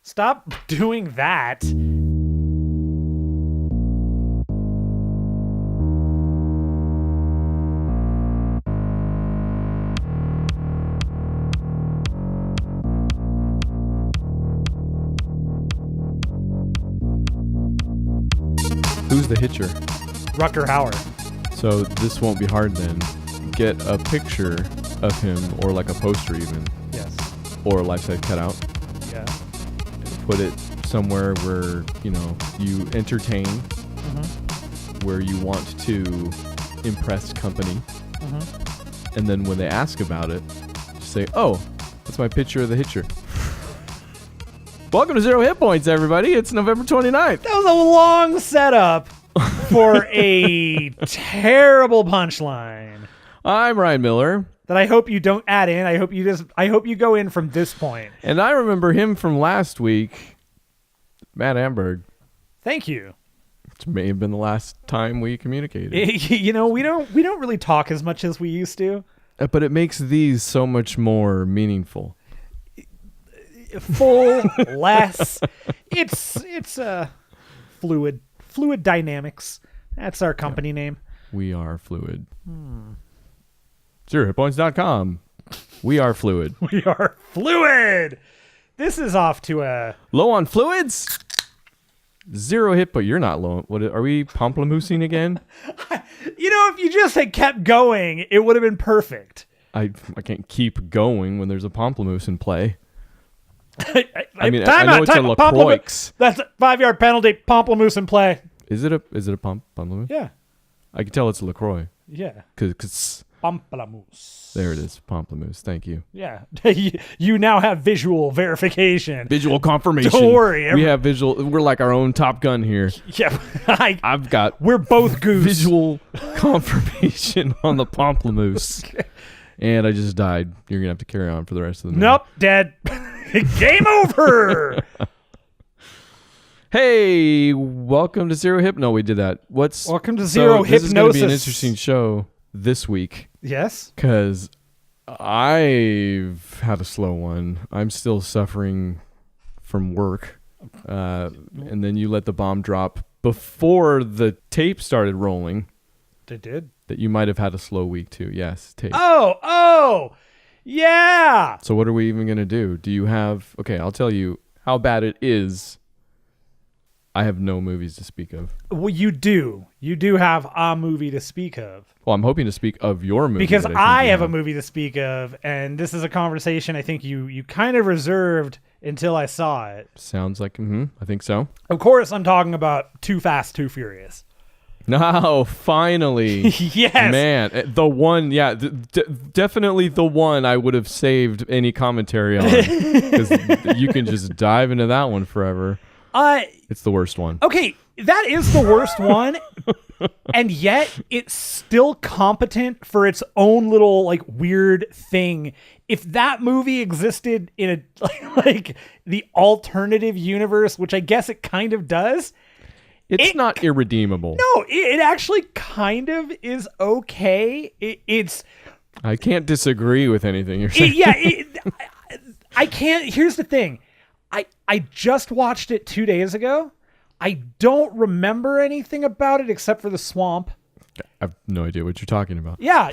Stop doing that. Who's the hitcher? Rutger Hauer. So this won't be hard then. Get a picture of him, or like a poster even. Yes. Or a life-size cutout. Yeah. Put it somewhere where, you entertain, where you want to impress company. And then when they ask about it, just say, oh, that's my picture of the hitcher. Welcome to Zero Hit Points, everybody. It's November 29th. That was a long setup for a terrible punchline I'm Ryan Miller. that I hope you don't add in. I hope you go in from this point. And I remember him from last week, Matt Amberg. Thank you. It may have been the last time we communicated. We don't really talk as much as we used to. But it makes these so much more meaningful. Full, less. It's fluid dynamics. That's our company name. We are fluid. ZeroHitPoints.com. We are fluid. We are fluid. This is off to a Low on fluids? Zero hit, but you're not low. What are we pomplamoosing again? if you just had kept going, it would have been perfect. I can't keep going when there's a pomplamoose in play. I mean, I know it's a LaCroix. That's a 5-yard penalty. Pomplamoose in play. Is it a pomplamoose? Yeah. I can tell it's LaCroix. Yeah. Cause Pomplamoose. there it is, pomplamoose. Thank you. Yeah. You now have visual verification. Visual confirmation. Don't worry. We have visual. We're like our own Top Gun here. Yeah. I've got We're both goose. visual confirmation on the pomplamoose. And I just died. You're going to have to carry on for the rest of the night. Nope. Dead. Game over. Hey, welcome to Zero Hip. No, we did that. Welcome to Zero This is going to be an Hypnosis. interesting show this week Yes. because I've had a slow one. I'm still suffering from work. And then you let the bomb drop before the tape started rolling. They did. That you might have had a slow week too. Yes, tape. Oh, yeah. So what are we even going to do? Do you have... Okay, I'll tell you how bad it is. I have no movies to speak of. Well, you do. You do have a movie to speak of. Well, I'm hoping to speak of your movie. Because that I think you have a movie to speak of, and this is a conversation I think you kind of reserved until I saw it. Sounds like... I think so. Of course, I'm talking about Too Fast, Too Furious. No, finally. Yes. Man, the one, yeah, definitely the one I would have saved any commentary on. Because you can just dive into that one forever. It's the worst one. Okay, that is the worst one, and yet it's still competent for its own little like weird thing. If that movie existed in a like the alternative universe, which I guess it kind of does, it's not irredeemable. No, it actually kind of is okay. It's I can't disagree with anything you're saying. I can't. Here's the thing. I just watched it 2 days ago. I don't remember anything about it except for the swamp. I have no idea what you're talking about. Yeah.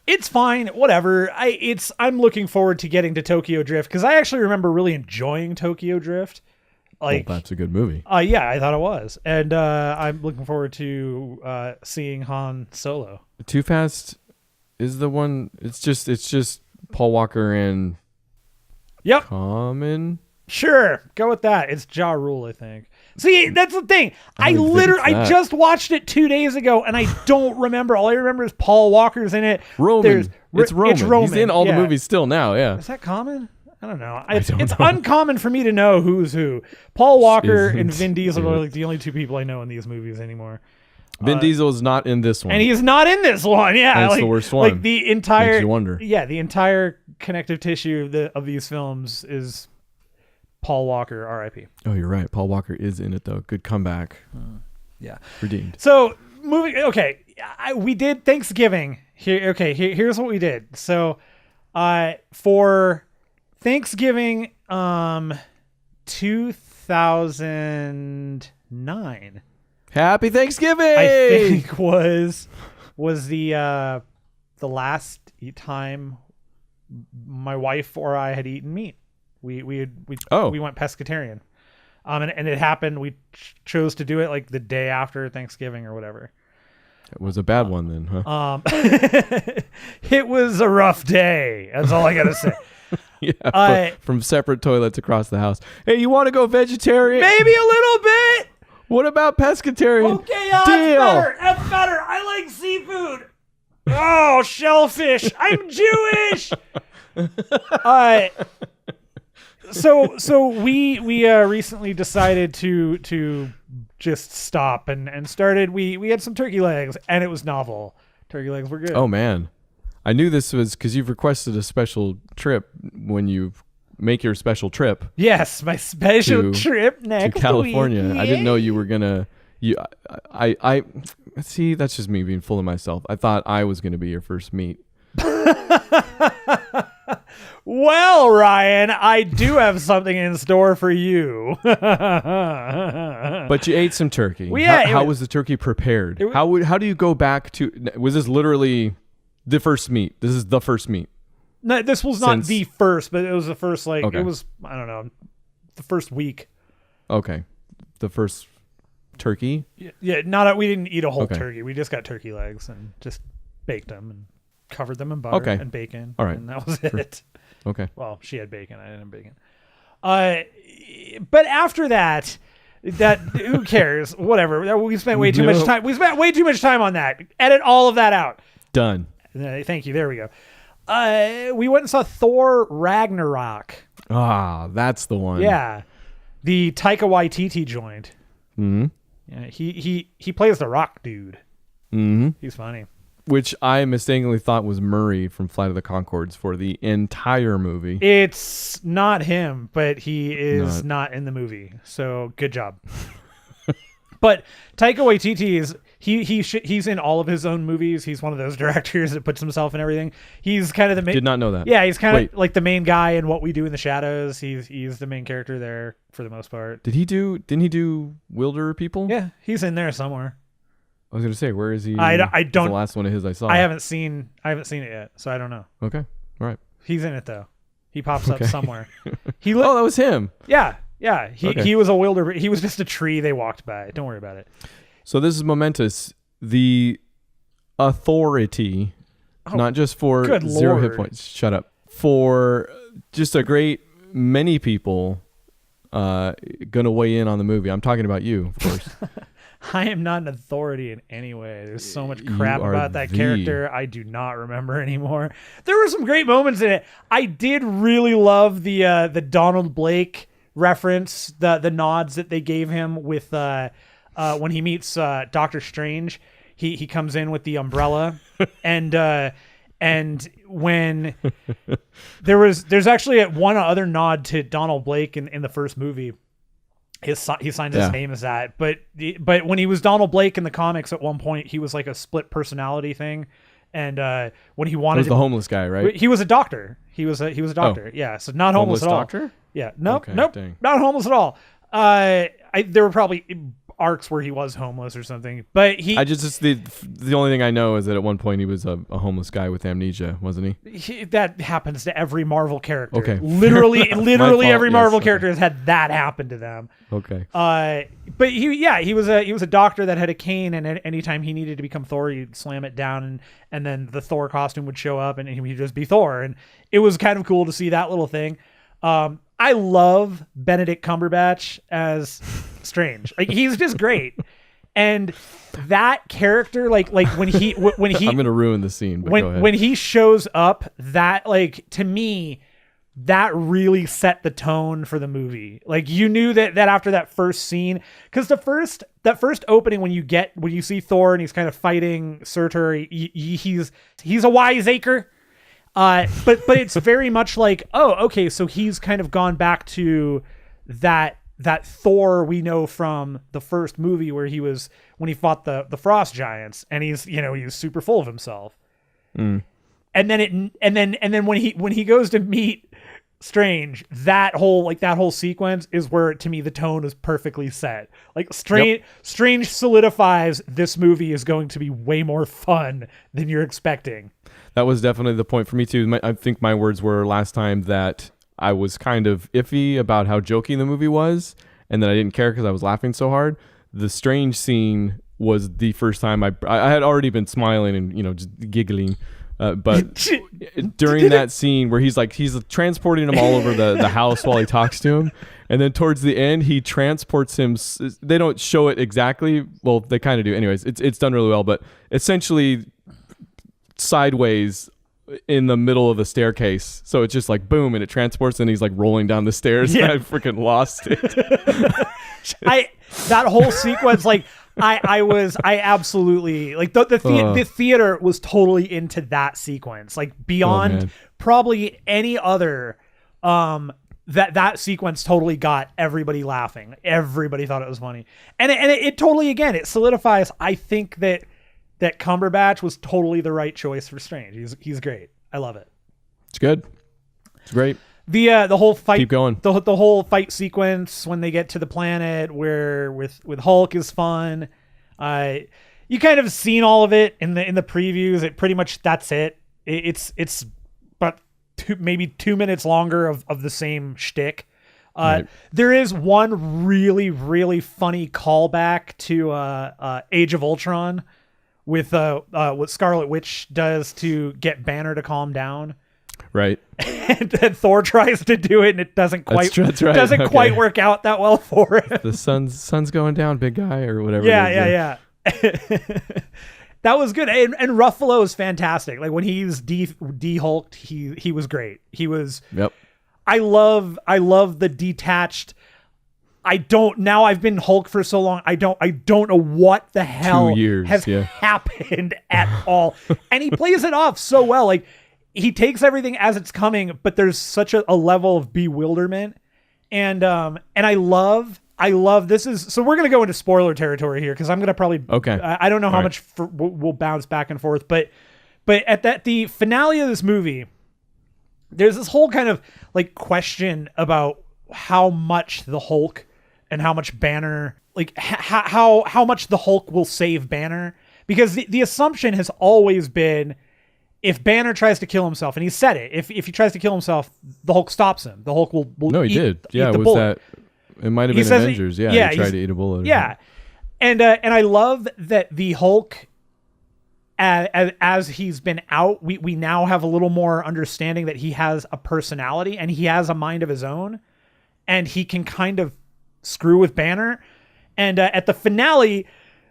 It's fine. Whatever. I'm looking forward to getting to Tokyo Drift because I actually remember really enjoying Tokyo Drift. Like, well, that's a good movie. Yeah, I thought it was, and I'm looking forward to seeing Han Solo. Too Fast is the one. It's just Paul Walker and Common. Sure, go with that. It's Ja Rule, I think. See, that's the thing. I just watched it 2 days ago, and I don't remember. All I remember is Paul Walker's in it. Roman. It's Roman. He's in all the yeah. movies still now. Yeah. Is that common? I don't know. It's uncommon for me to know who's who. Paul Walker and Vin Diesel are like the only two people I know in these movies anymore. Vin Diesel is not in this one. And he's not in this one. Yeah. That's the worst one. Like the entire... Makes you wonder. Yeah, the entire connective tissue of these films is Paul Walker, R.I.P. Oh, you're right. Paul Walker is in it, though. Good comeback. Yeah. Redeemed. So, okay. We did Thanksgiving. Here's what we did. So, for Thanksgiving, 2009. Happy Thanksgiving. I think was the last time my wife or I had eaten meat. We went pescatarian. And it happened. We chose to do it like the day after Thanksgiving or whatever. It was a bad one then, huh? It was a rough day. That's all I gotta say. Yeah, from separate toilets across the house. Hey, you want to go vegetarian? Maybe a little bit. What about pescatarian? Okay, yeah, that's better. I like seafood. Oh, shellfish. I'm Jewish. So we recently decided to just stop and started. We had some turkey legs and it was novel. Turkey legs were good. Oh man, I knew this was because you've requested a special trip when you make your special trip. Yes, my special trip next to California. week. I didn't know you were gonna. I see. That's just me being full of myself. I thought I was gonna be your first meet. Well, Ryan, I do have something in store for you. But you ate some turkey. Well, how was the turkey prepared? How do you go back to? Was this literally the first meat? This is the first meat. No, this was not the first, but it was the first. Okay. It was, I don't know, the first week. Okay, the first turkey. Yeah, we didn't eat a whole turkey. We just got turkey legs and just baked them and covered them in butter and bacon. All right, and that was it. Okay. Well, she had bacon. I didn't have bacon. But after that who cares? Whatever. We spent way too much time. We spent way too much time on that. Edit all of that out. Done. Thank you. There we go. We went and saw Thor Ragnarok. Ah, that's the one. Yeah, the Taika Waititi joint. Mm-hmm. Yeah, he plays the rock dude. Mm-hmm. He's funny. Which I mistakenly thought was Murray from Flight of the Conchords for the entire movie. It's not him, but he is not in the movie. So good job. But Taika Waititi is he's in all of his own movies. He's one of those directors that puts himself in everything. He's kind of the main. Did not know that. Yeah, he's kind of like the main guy in What We Do in the Shadows. He's the main character there for the most part. Didn't he do Wilder People? Yeah, he's in there somewhere. I was gonna say, where is he? I don't. The last one of his I saw. I haven't seen it yet, so I don't know. Okay, all right. He's in it though. He pops up somewhere. Oh, that was him. Yeah. He was a wilder. He was just a tree they walked by. Don't worry about it. So this is momentous. The authority, not just for 0 hit points. Shut up. For just a great many people, gonna weigh in on the movie. I'm talking about you, of course. I am not an authority in any way. There's so much crap about that character I do not remember anymore. There were some great moments in it. I did really love the Donald Blake reference, the nods that they gave him with when he meets Doctor Strange. He comes in with the umbrella and when there's actually one other nod to Donald Blake in the first movie. He signs his name as that, but when he was Donald Blake in the comics, at one point he was like a split personality thing, and when he wanted the homeless guy, right? He was a doctor. He was a doctor. Oh. Yeah, so not homeless at all. Doctor? Yeah, nope, dang. Not homeless at all. There were probably arcs where he was homeless or something, but the only thing I know is that at one point he was a homeless guy with amnesia, wasn't he? That happens to every Marvel character. Okay, literally every Marvel character has had that happen to them. Okay. But he was a doctor that had a cane, and anytime he needed to become Thor, he'd slam it down, and then the Thor costume would show up, and he'd just be Thor, and it was kind of cool to see that little thing. I love Benedict Cumberbatch as Strange. Like, he's just great. And that character, like when he I'm gonna ruin the scene, but go ahead. When he shows up, that, like, to me, that really set the tone for the movie. Like, you knew that after that first scene, because that first opening when you see Thor and he's kind of fighting Surtur, he's a wiseacre. But it's very much like, oh, okay, so he's kind of gone back to that Thor we know from the first movie when he fought the frost giants, and he's super full of himself. And then when he goes to meet Strange, that whole sequence is where, to me, the tone is perfectly set. Like Strange solidifies this movie is going to be way more fun than you're expecting. That was definitely the point for me too. I think my words were last time that I was kind of iffy about how jokey the movie was, and that I didn't care because I was laughing so hard. The Strange scene was the first time I had already been smiling and just giggling. But during that scene where he's transporting him all over the house while he talks to him, and then towards the end he transports him. They don't show it exactly. Well, they kind of do. Anyways, it's done really well, but essentially sideways in the middle of the staircase. So it's just like boom, and it transports, and he's like rolling down the stairs. Yeah. And I freaking lost it. That whole sequence, I absolutely the theater was totally into that sequence, beyond probably any other. That sequence totally got everybody laughing. Everybody thought it was funny, and it totally, again, it solidifies. I think that Cumberbatch was totally the right choice for Strange. He's great. I love it. It's good. It's great. The whole fight. Keep going. The whole fight sequence when they get to the planet where with Hulk is fun. You kind of seen all of it in the previews. It pretty much, that's it. It's about maybe 2 minutes longer of the same shtick. Right. There is one really, really funny callback to Age of Ultron with what Scarlet Witch does to get Banner to calm down. Right. And Thor tries to do it, and it doesn't quite quite work out that well for him. The sun's going down, big guy, or whatever. Yeah. That was good. And Ruffalo is fantastic. Like when he's de-hulked, he was great. He was. Yep. I love the detached. Now I've been Hulk for so long. I don't know what the hell 2 years, has happened at all. And he plays it off so well. Like, he takes everything as it's coming, but there's such a level of bewilderment. And I love this is, so we're going to go into spoiler territory here, because I'm going to probably, I don't know how much we'll bounce back and forth, but at the finale of this movie, there's this whole kind of question about how much the Hulk and how much Banner, how much the Hulk will save Banner, because the assumption has always been, if Banner tries to kill himself, and he said it, if he tries to kill himself, the Hulk stops him. The Hulk will no, he did. Yeah, eat the was bullet. That? It might have been Avengers. He tried to eat a bullet. Yeah, and I love that the Hulk, as he's been out, we now have a little more understanding that he has a personality and he has a mind of his own, and he can kind of screw with Banner. And at the finale,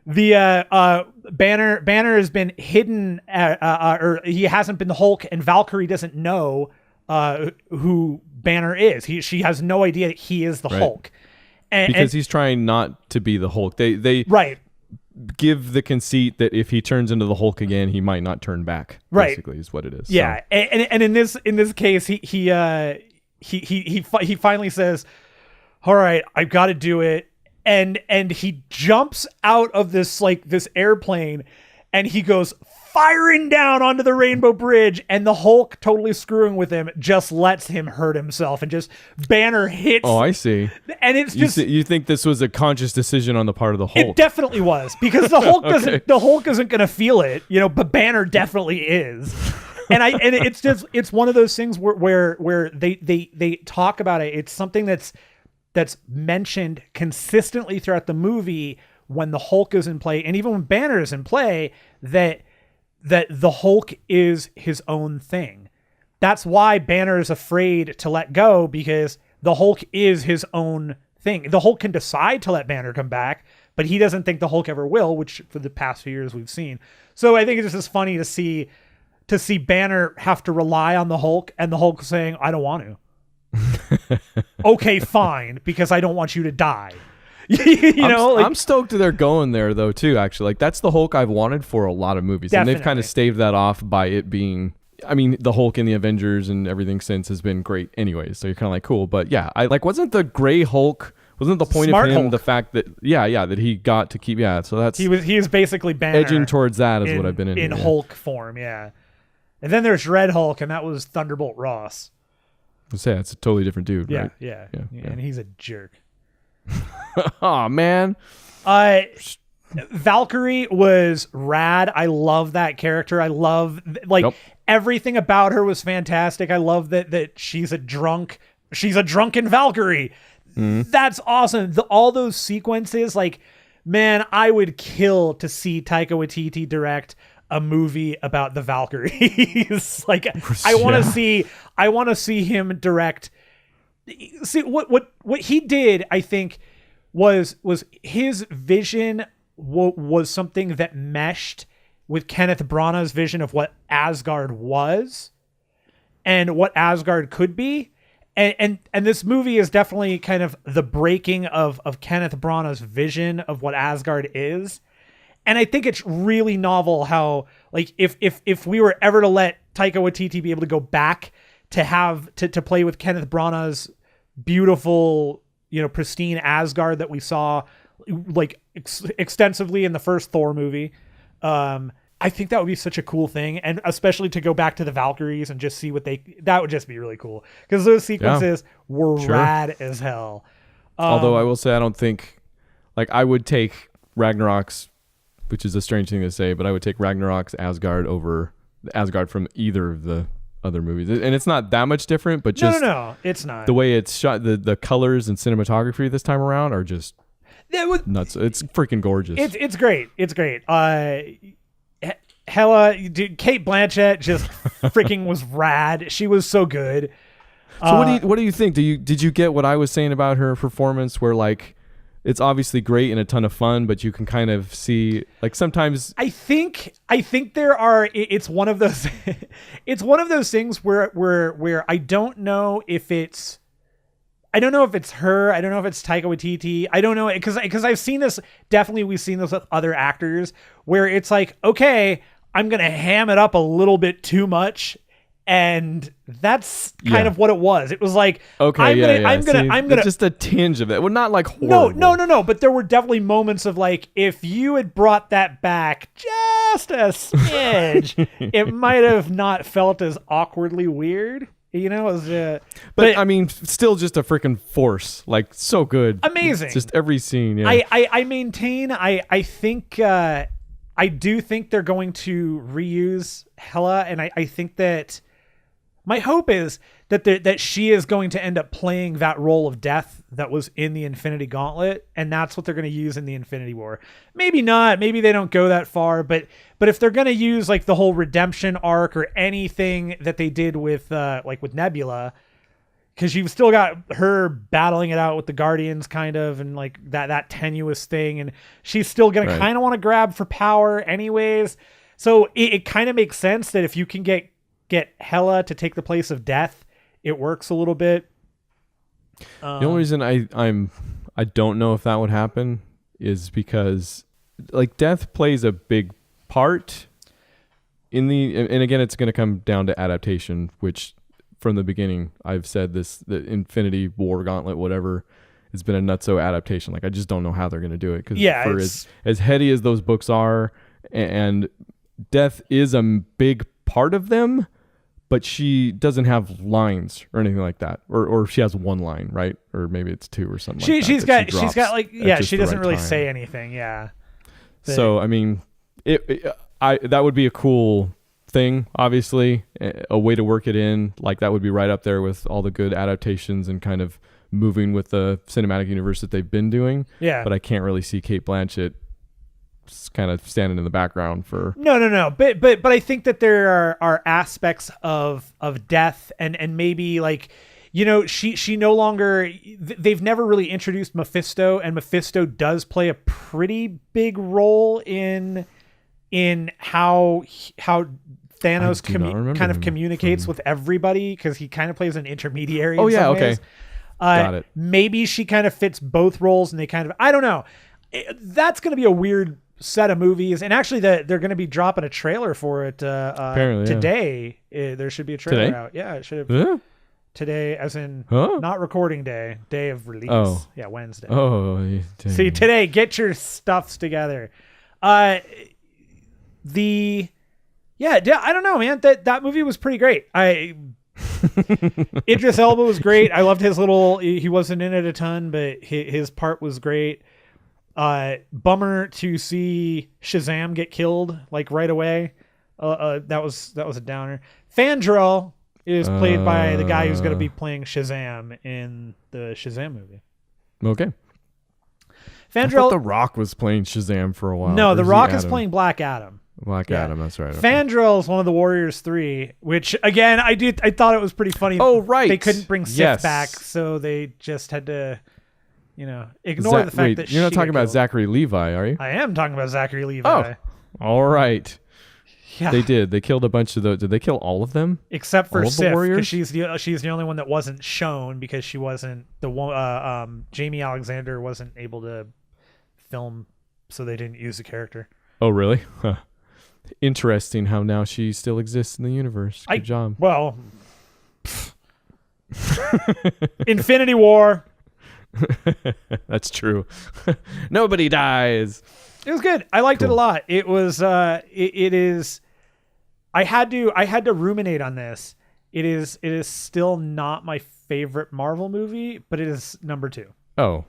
the Banner has been hidden, or he hasn't been the Hulk, and Valkyrie doesn't know who Banner is. She has no idea that he is the Hulk, because he's trying not to be the Hulk. They give the conceit that if he turns into the Hulk again, he might not turn back. Basically, is what it is. Yeah, so. And in this case, he finally says, "All right, I've got to do it." And he jumps out of this airplane, and he goes firing down onto the Rainbow Bridge, and the Hulk, totally screwing with him, just lets him hurt himself, and just Banner hits. Oh, I see. And it's you think this was a conscious decision on the part of the Hulk? It definitely was, because the Hulk doesn't. The Hulk isn't going to feel it, but Banner definitely is. And it's one of those things where they talk about it. It's something that's mentioned consistently throughout the movie when the Hulk is in play, and even when Banner is in play, that the Hulk is his own thing. That's why Banner is afraid to let go, because the Hulk is his own thing. The Hulk can decide to let Banner come back, but he doesn't think the Hulk ever will, which for the past few years we've seen. So I think it's just funny to see Banner have to rely on the Hulk, and the Hulk saying, "I don't want to." Okay, fine, because I don't want you to die. I'm stoked they're going there though too. Actually, that's the Hulk I've wanted for a lot of movies, definitely. And they've kind of staved that off by it being. I mean, the Hulk in the Avengers and everything since has been great, anyways. So you're kind of cool, but yeah, wasn't the Gray Hulk? Wasn't the point Smart of him Hulk. The fact that that he got to keep so that's he was basically Banner edging towards that is what I've been in Hulk form, And then there's Red Hulk, and that was Thunderbolt Ross. Let's say it's a totally different dude, Yeah, right? yeah, Yeah. and he's a jerk. Oh man. Valkyrie was rad. I love that character. I love everything about her was fantastic. I love that she's a drunk. She's a drunken Valkyrie. That's awesome. All those sequences, like, man, I would kill to see Taika Waititi direct a movie about the Valkyries. Like, I want to see him direct. See what he did, I think, was his vision was something that meshed with Kenneth Branagh's vision of what Asgard was and what Asgard could be. And this movie is definitely kind of the breaking of Kenneth Branagh's vision of what Asgard is. And I think it's really novel how, like, if we were ever to let Taika Waititi be able to go back to have to play with Kenneth Branagh's beautiful, pristine Asgard that we saw like extensively in the first Thor movie, I think that would be such a cool thing, and especially to go back to the Valkyries and just see that would just be really cool, because those sequences were rad as hell. Although I will say, I don't think, like, I would take Ragnarok's, which is a strange thing to say, but I would take Ragnarok's Asgard over the Asgard from either of the other movies, and it's not that much different, but just no, it's not. The way it's shot, the colors and cinematography this time around are just nuts. It's freaking gorgeous. It's great. It's great. Hella, dude, Cate Blanchett just freaking was rad. She was so good. So what do you think? Did you get what I was saying about her performance, where, like, it's obviously great and a ton of fun, but you can kind of see, like, sometimes I think there are, it's one of those it's one of those things where I don't know if it's her, I don't know if it's Taika Waititi, I don't know, because I've seen this, definitely we've seen this with other actors, where it's like, okay, I'm gonna ham it up a little bit too much, and that's kind of what it was. It was like, okay, I'm gonna just a tinge of it. Well, not like horrible. No. But there were definitely moments of, like, if you had brought that back just a smidge, it might have not felt as awkwardly weird. It was, but I mean, still just a freaking force. Like, so good, amazing. Just every scene. Yeah. I maintain. I think. I do think they're going to reuse Hela, and I think that my hope is that she is going to end up playing that role of death that was in the Infinity Gauntlet, and that's what they're going to use in the Infinity War. Maybe not. Maybe they don't go that far, but if they're going to use, like, the whole redemption arc or anything that they did with with Nebula, because you've still got her battling it out with the Guardians, kind of, and, like, that tenuous thing, and she's still going to kind of want to grab for power anyways. So it kind of makes sense that if you can get Hela to take the place of Death, it works a little bit. The only reason I don't know if that would happen is because, like, Death plays a big part in and again, it's going to come down to adaptation, which from the beginning I've said this, the Infinity War Gauntlet, whatever, it's been a nutso adaptation. Like, I just don't know how they're going to do it, because as heady as those books are, and Death is a big part of them, but she doesn't have lines or anything like that, or she has one line, right? Or maybe it's two or something. She's got like, she doesn't really say anything. Yeah. So I mean, that would be a cool thing, obviously, a way to work it in. Like, that would be right up there with all the good adaptations and kind of moving with the cinematic universe that they've been doing. Yeah. But I can't really see Cate Blanchett kind of standing in the background for no, but I think that there are aspects of Death and maybe, like, she no longer, they've never really introduced Mephisto, and Mephisto does play a pretty big role in how Thanos kind of communicates with everybody, because he kind of plays an intermediary. In some ways. Got it. Maybe she kind of fits both roles, and they kind of, I don't know. That's going to be a weird set of movies, and actually they're going to be dropping a trailer for it today. There should be a trailer out. Yeah, it should have today, as in not recording day of release. Wednesday. See, today, get your stuffs together. I don't know, man. That movie was pretty great. Idris Elba was great. I loved his little. He wasn't in it a ton, but his part was great. Bummer to see Shazam get killed like right away. That was a downer. Fandral is played by the guy who's going to be playing Shazam in the Shazam movie. Okay. I Fandral. thought The Rock was playing Shazam for a while. No, Or The is he Rock is Adam? playing Black Adam. Black Adam, that's right. Okay. Fandral is one of the Warriors 3, which again I thought it was pretty funny. Oh, right. They couldn't bring Sif back, so they just had to, ignore the fact that you're not she talking got about killed. Zachary Levi, are you? I am talking about Zachary Levi. Oh, all right. Yeah. They did. They killed a bunch of those. Did they kill all of them? Except for All of the Sif, Warriors? because she's the only one that wasn't shown because she wasn't the one. Jamie Alexander wasn't able to film, so they didn't use the character. Oh, really? Huh. Interesting how now she still exists in the universe. Good job. Well, Infinity War. That's true. Nobody dies. It was good. I liked it a lot. It was. It is. I had to ruminate on this. It is still not my favorite Marvel movie, but it is number 2. Oh,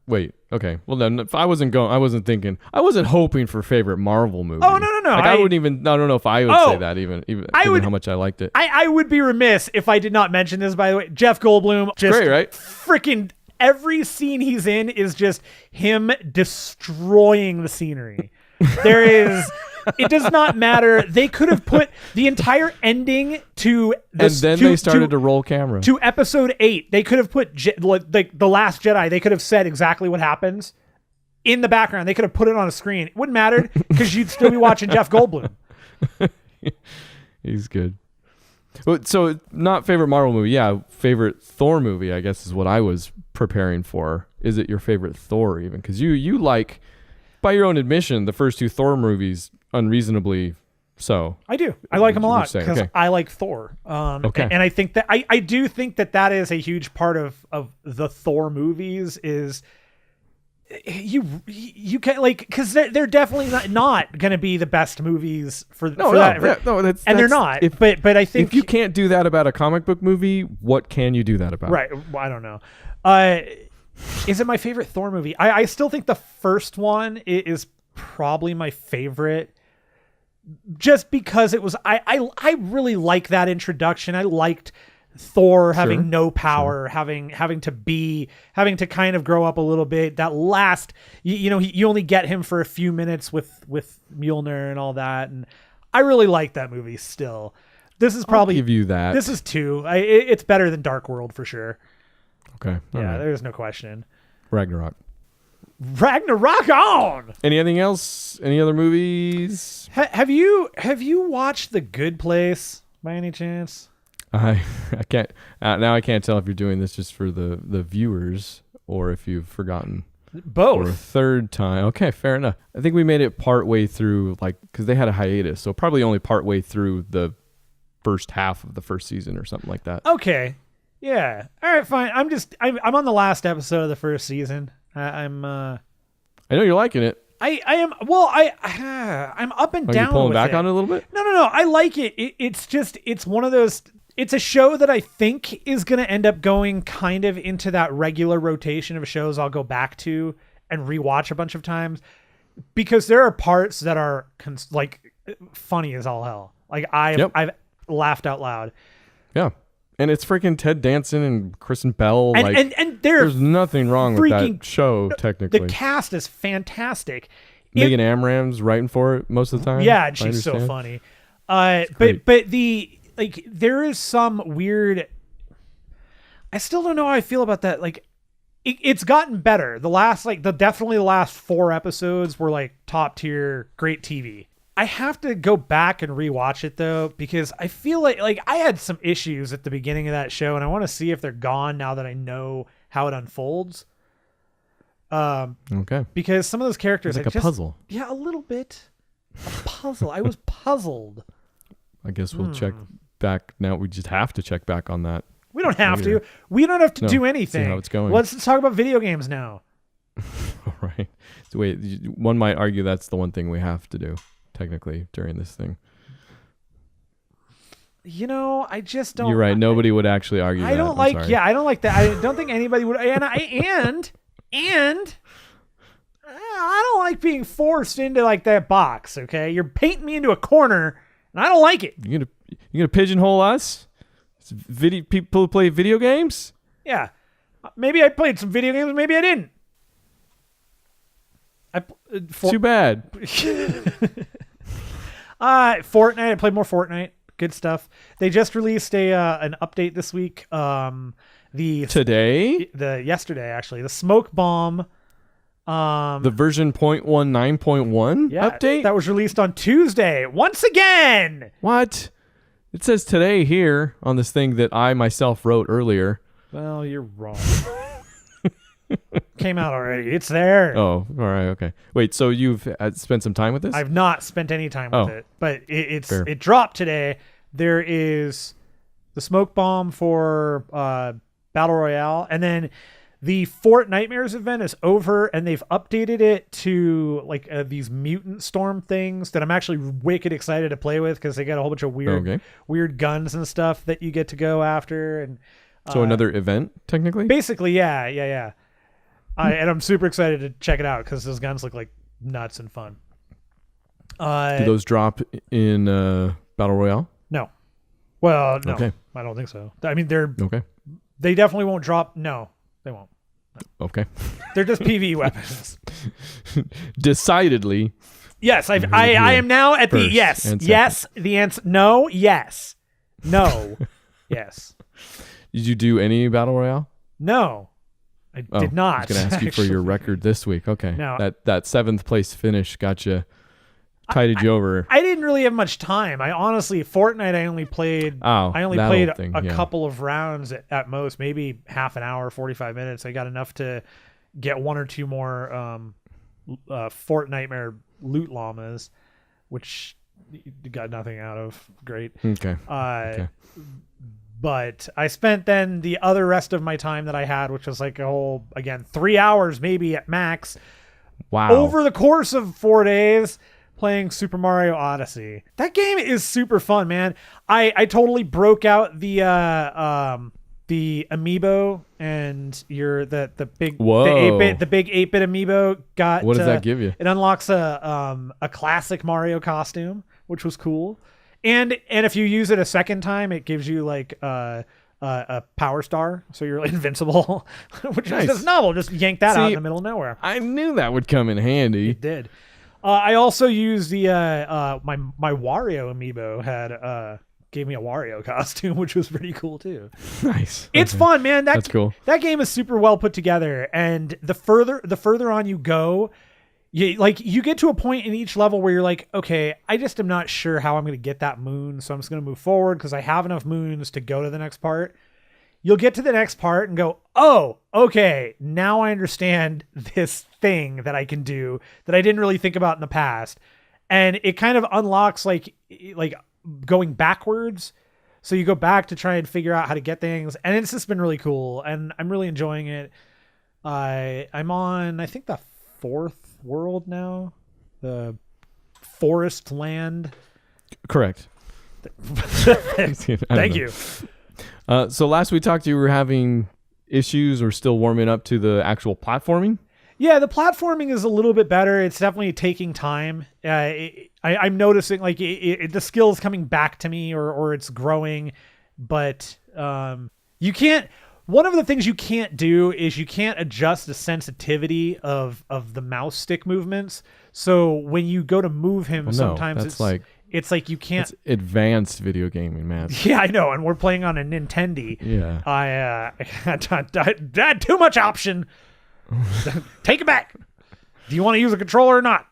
wait. Okay. Well, then if I wasn't hoping for favorite Marvel movie. Oh, no. Like, I wouldn't even. I don't know if I would say that even given how much I liked it. I would be remiss if I did not mention this. By the way, Jeff Goldblum, just great, right? Freaking every scene he's in is just him destroying the scenery. There is. It does not matter. They could have put the entire ending to this, and then they started to roll camera to episode 8. They could have put like the Last Jedi. They could have said exactly what happens in the background. They could have put it on a screen. It wouldn't matter because you'd still be watching Jeff Goldblum. He's good. So not favorite Marvel movie. Yeah, favorite Thor movie, I guess, is what I was preparing for. Is it your favorite Thor even? Because you like, by your own admission, the first 2 Thor movies unreasonably so. I do. I like them a lot saying, because okay. I like Thor. Okay. And I think that I do think that is a huge part of the Thor movies is you can like because they're definitely not going to be the best movies for that. Yeah, no, that's they're not. But I think if you can't do that about a comic book movie, what can you do that about? Right. Well, I don't know. Is it my favorite Thor movie? I still think the first one is probably my favorite. Just because it was, I really like that introduction. I liked Thor having no power, having to kind of grow up a little bit. That last, you only get him for a few minutes with Mjolnir and all that, and I really like that movie still. This is probably I'll give you that. This is 2. It's better than Dark World for sure. Okay. Yeah, right. there's no question. Ragnarok on. Anything else? Any other movies? Have you watched The Good Place by any chance? I can't now. I can't tell if you're doing this just for the viewers or if you've forgotten both for a third time. Okay, fair enough. I think we made it part way through, like, because they had a hiatus, so probably only part way through the first half of the first season or something like that. Okay, yeah, all right, fine. I'm on the last episode of the first season. I know you're liking it. I am. Well, I'm up and Are down. you pulling with back it. on it a little bit? No. I like it. It's one of those. It's a show that I think is going to end up going kind of into that regular rotation of shows I'll go back to and rewatch a bunch of times because there are parts that are like funny as all hell. Like I've laughed out loud. Yeah. And it's freaking Ted Danson and Kristen Bell. And there's nothing wrong with that show, technically. The cast is fantastic. Megan Amram's writing for it most of the time. Yeah, she's so funny. But there is some weird. I still don't know how I feel about that. Like, it's gotten better. Definitely the last 4 episodes were like top tier, great TV. I have to go back and rewatch it though, because I feel like I had some issues at the beginning of that show and I want to see if they're gone now that I know how it unfolds. Okay. Because some of those characters it's like a puzzle. Yeah, a little bit. A puzzle. I was puzzled. I guess we'll check back now. We just have to check back on that. We don't have to. We don't have to do anything. See how it's going. Let's talk about video games now. All right. So wait, one might argue that's the one thing we have to do technically during this thing. I just don't. You're right. Nobody would actually argue that. I don't like. Yeah, I don't like that. I don't think anybody would. And I don't like being forced into like that box. Okay, you're painting me into a corner, and I don't like it. You gonna pigeonhole us? It's people who play video games. Yeah, maybe I played some video games. Maybe I didn't. Too bad. Fortnite. I played more Fortnite. Good stuff. They just released an update this week. Yesterday actually. The smoke bomb. The version 0.19.1 update that was released on Tuesday. Once again. What? It says today here on this thing that I myself wrote earlier. Well, you're wrong. Came out already. It's there. Oh, all right, okay. Wait, so you've spent some time with this? I've not spent any time with it, but it dropped today. There is the smoke bomb for Battle Royale, and then the Fort Nightmares event is over, and they've updated it to like these mutant storm things that I'm actually wicked excited to play with because they got a whole bunch of weird guns and stuff that you get to go after. And so another event, technically? Basically, yeah. And I'm super excited to check it out because those guns look like nuts and fun. Do those drop in Battle Royale? No. Well, no. Okay. I don't think so. I mean, okay. They definitely won't drop. No, they won't. No. Okay. They're just PvE weapons. Decidedly. Yes, I am now at the yes. Yes, the answer. No, yes. No, yes. Did you do any Battle Royale? No. I did not. I was going to ask you for your record this week. Okay. No. That 7th place finish tided you over. I didn't really have much time. Fortnite, I only played a couple of rounds at most, maybe half an hour, 45 minutes. I got enough to get one or two more Fort Nightmare loot llamas, which you got nothing out of. Great. Okay. But I spent then the other rest of my time that I had, which was like a whole, again, 3 hours maybe at max. Wow. Over the course of 4 days playing Super Mario Odyssey. That game is super fun, man. I totally broke out the amiibo and the big 8-bit amiibo got. What does that give you? It unlocks a classic Mario costume, which was cool. And if you use it a second time, it gives you like a power star, so you're invincible, which is just novel. Just yank that out in the middle of nowhere. I knew that would come in handy. It did. I also used the my Wario amiibo gave me a Wario costume, which was pretty cool too. Nice. It's fun, man. That's cool. That game is super well put together, and the further on you go, you get to a point in each level where you're like, okay, I just am not sure how I'm going to get that moon, so I'm just going to move forward because I have enough moons to go to the next part. You'll get to the next part and go, oh, okay, now I understand this thing that I can do that I didn't really think about in the past. And it kind of unlocks like going backwards. So you go back to try and figure out how to get things. And it's just been really cool. And I'm really enjoying it. I'm on, I think, the 4th world now. The forest land. Correct. Thank you. So last we talked, you were having issues or still warming up to the actual platforming? Yeah, the platforming is a little bit better. It's definitely taking time. I'm noticing like the skill is coming back to me or it's growing, but you can't. One of the things you can't do is you can't adjust the sensitivity of the mouse stick movements. So when you go to move him, sometimes it's like you can't. It's advanced video gaming, man. Yeah, I know, and we're playing on a Nintendo. Yeah, I had too much option. Take it back. Do you want to use a controller or not?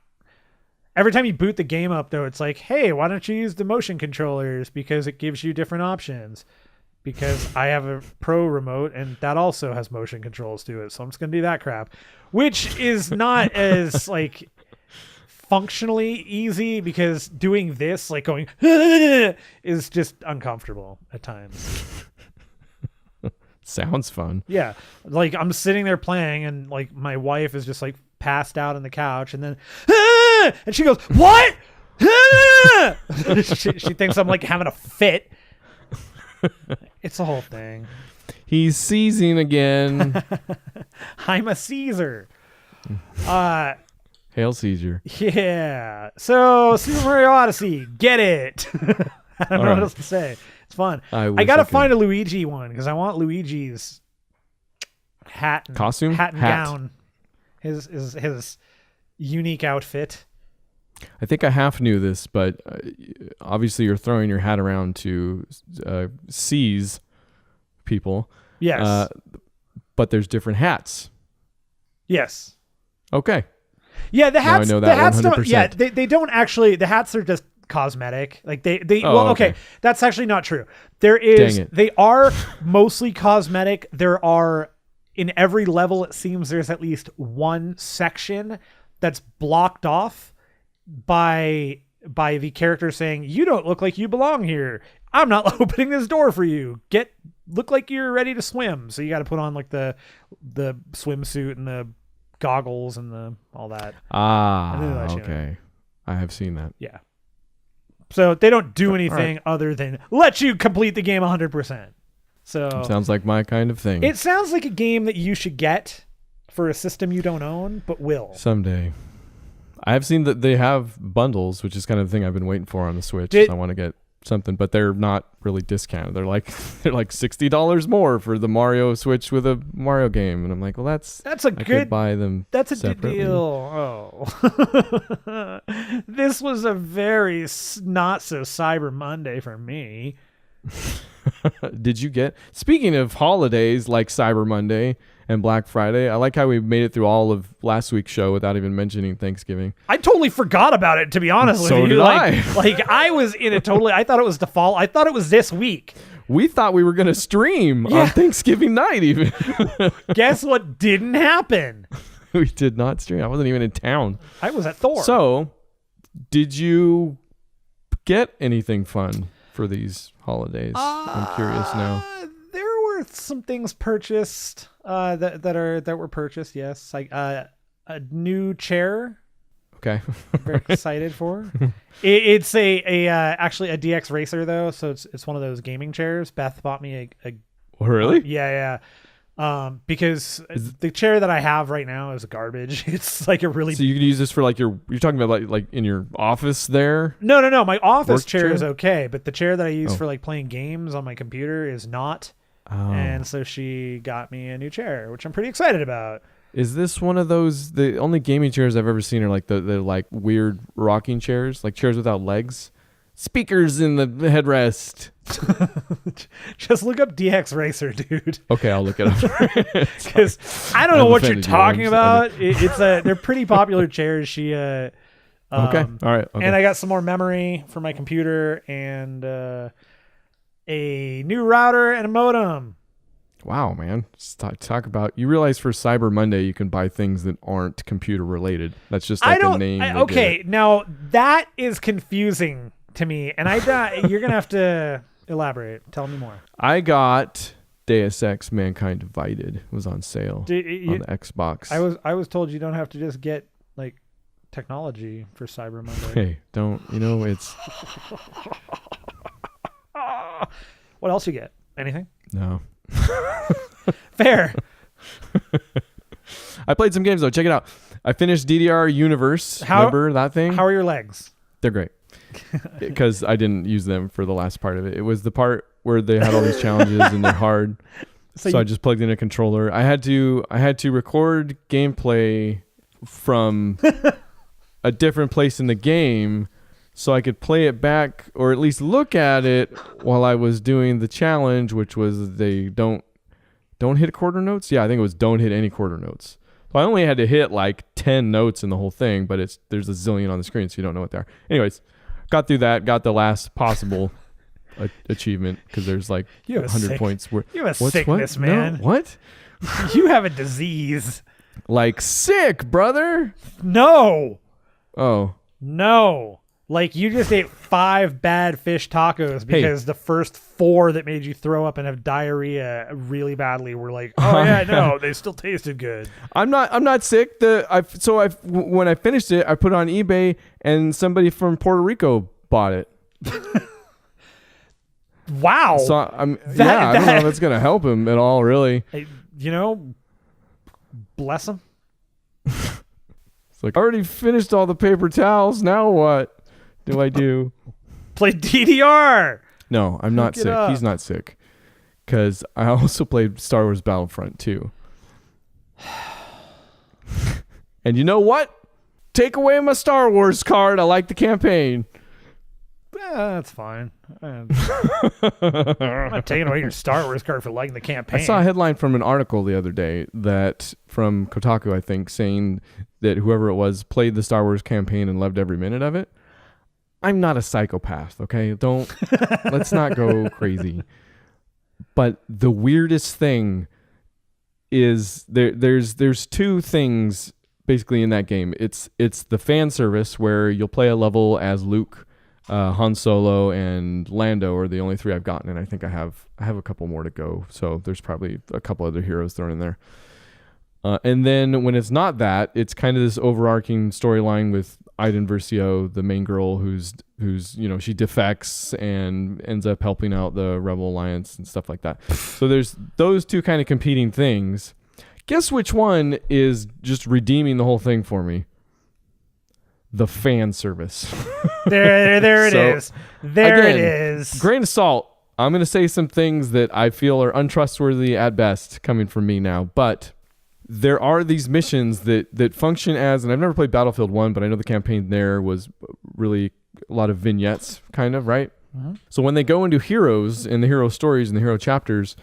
Every time you boot the game up, though, it's like, hey, why don't you use the motion controllers because it gives you different options. Because I have a pro remote and that also has motion controls to it, so I'm just gonna do that crap, which is not as like functionally easy because doing this, like going, is just uncomfortable at times. Sounds fun. Yeah, like I'm sitting there playing and like my wife is just like passed out on the couch and then, and she goes, "What?" she thinks I'm like having a fit. It's a whole thing. He's seizing again. I'm a Caesar. Hail Caesar. Yeah. So Super Mario Odyssey, get it. I don't know what else to say. It's fun. I gotta find a Luigi one because I want Luigi's hat, and, costume, hat and gown. His unique outfit. I think I half knew this, but obviously you're throwing your hat around to seize people. Yes. But there's different hats. Yes. Okay. Yeah, the hats. Now I know the that hats 100%. don't. Yeah, they don't actually. The hats are just cosmetic. Like they. Oh, well, okay, that's actually not true. There is. Dang it. They are mostly cosmetic. There are in every level. It seems there's at least one section that's blocked off by the character saying, "You don't look like you belong here. I'm not opening this door for you. Look like you're ready to swim." So you got to put on like the swimsuit and the goggles and all that. Okay. I have seen that. Yeah. So they don't do anything other than let you complete the game 100%. So sounds like my kind of thing. It sounds like a game that you should get for a system you don't own, but will someday. I have seen that they have bundles, which is kind of the thing I've been waiting for on the Switch. I want to get something, but they're not really discounted. They're like $60 more for the Mario Switch with a Mario game, and I'm like, well, I could buy them. That's a separately. good deal. Oh, this was a very not so Cyber Monday for me. Did you get? Speaking of holidays like Cyber Monday and Black Friday, I like how we made it through all of last week's show without even mentioning Thanksgiving. I totally forgot about it, to be honest with you. So did I. Like I was in it totally. I thought it was the fall. I thought it was this week. We thought we were going to stream on Thanksgiving night even. Guess what didn't happen? We did not stream. I wasn't even in town. I was at Thor. So, did you get anything fun for these holidays? I'm curious now. There were some things purchased that were purchased. Yes, like a new chair. Okay. Very excited for. It's actually a DX Racer though, so it's one of those gaming chairs. Beth bought me a really? Yeah. Because the chair that I have right now is garbage. It's like a really. So you can use this for like you're talking about like in your office there? No. My office chair is chair? okay, but the chair that I use for like playing games on my computer is not. Oh. And so she got me a new chair, which I'm pretty excited about. Is this one of those? The only gaming chairs I've ever seen are like the like weird rocking chairs, like chairs without legs, speakers in the headrest. Just look up DX Racer, dude. Okay, I'll look it up. Because I don't know what you're talking about. They're pretty popular chairs. She okay, all right. Okay. And I got some more memory for my computer and a new router and a modem. Wow, man. Talk about, you realize for Cyber Monday you can buy things that aren't computer related. That's just like a name. Okay, now that is confusing to me, and you're gonna have to elaborate. Tell me more. I got Deus Ex: Mankind Divided. It was on sale on the Xbox. I was told you don't have to just get like technology for Cyber Monday. Hey, don't, it's what else you get? Anything? No. Fair. I played some games though. Check it out. I finished DDR Universe. Remember that thing? How are your legs? They're great. Because I didn't use them for the last part of it. It was the part where they had all these challenges and they're hard. So I just plugged in a controller. I had to record gameplay from a different place in the game so I could play it back or at least look at it while I was doing the challenge, which was they don't hit quarter notes. Yeah, I think it was don't hit any quarter notes. So I only had to hit like 10 notes in the whole thing, but there's a zillion on the screen, so you don't know what they are. Anyways, got through that, got the last possible achievement because there's like 100 points. You have a sickness, man. No, what? You have a disease. Like sick, brother? No. Oh. No. Like you just ate 5 bad fish tacos because the first 4 that made you throw up and have diarrhea really badly were like, oh yeah, no, they still tasted good. I'm not sick. When I finished it, I put it on eBay and somebody from Puerto Rico bought it. Wow. So I don't know if it's gonna help him at all, really. Bless him. It's like, I already finished all the paper towels. Now what do I do? Play DDR. No, I'm not sick. He's not sick. Because I also played Star Wars Battlefront 2. And you know what? Take away my Star Wars card. I like the campaign. That's fine. I'm not taking away your Star Wars card for liking the campaign. I saw a headline from an article the other day from Kotaku, I think, saying that whoever it was played the Star Wars campaign and loved every minute of it. I'm not a psychopath, okay? Let's not go crazy. But the weirdest thing is there's two things basically in that game. It's the fan service where you'll play a level as Luke, Han Solo, and Lando are the only three I've gotten, and I think I have a couple more to go. So there's probably a couple other heroes thrown in there. And then when it's not that, it's kind of this overarching storyline with Iden Versio, the main girl who's she defects and ends up helping out the Rebel Alliance and stuff like that. So there's those two kind of competing things. Guess which one is just redeeming the whole thing for me? The fan service. There it is. There it is. Grain of salt. I'm going to say some things that I feel are untrustworthy at best coming from me now, but there are these missions that function as, and I've never played Battlefield 1, but I know the campaign there was really a lot of vignettes, kind of, right? Mm-hmm. So when they go into heroes and the hero stories and the hero chapters,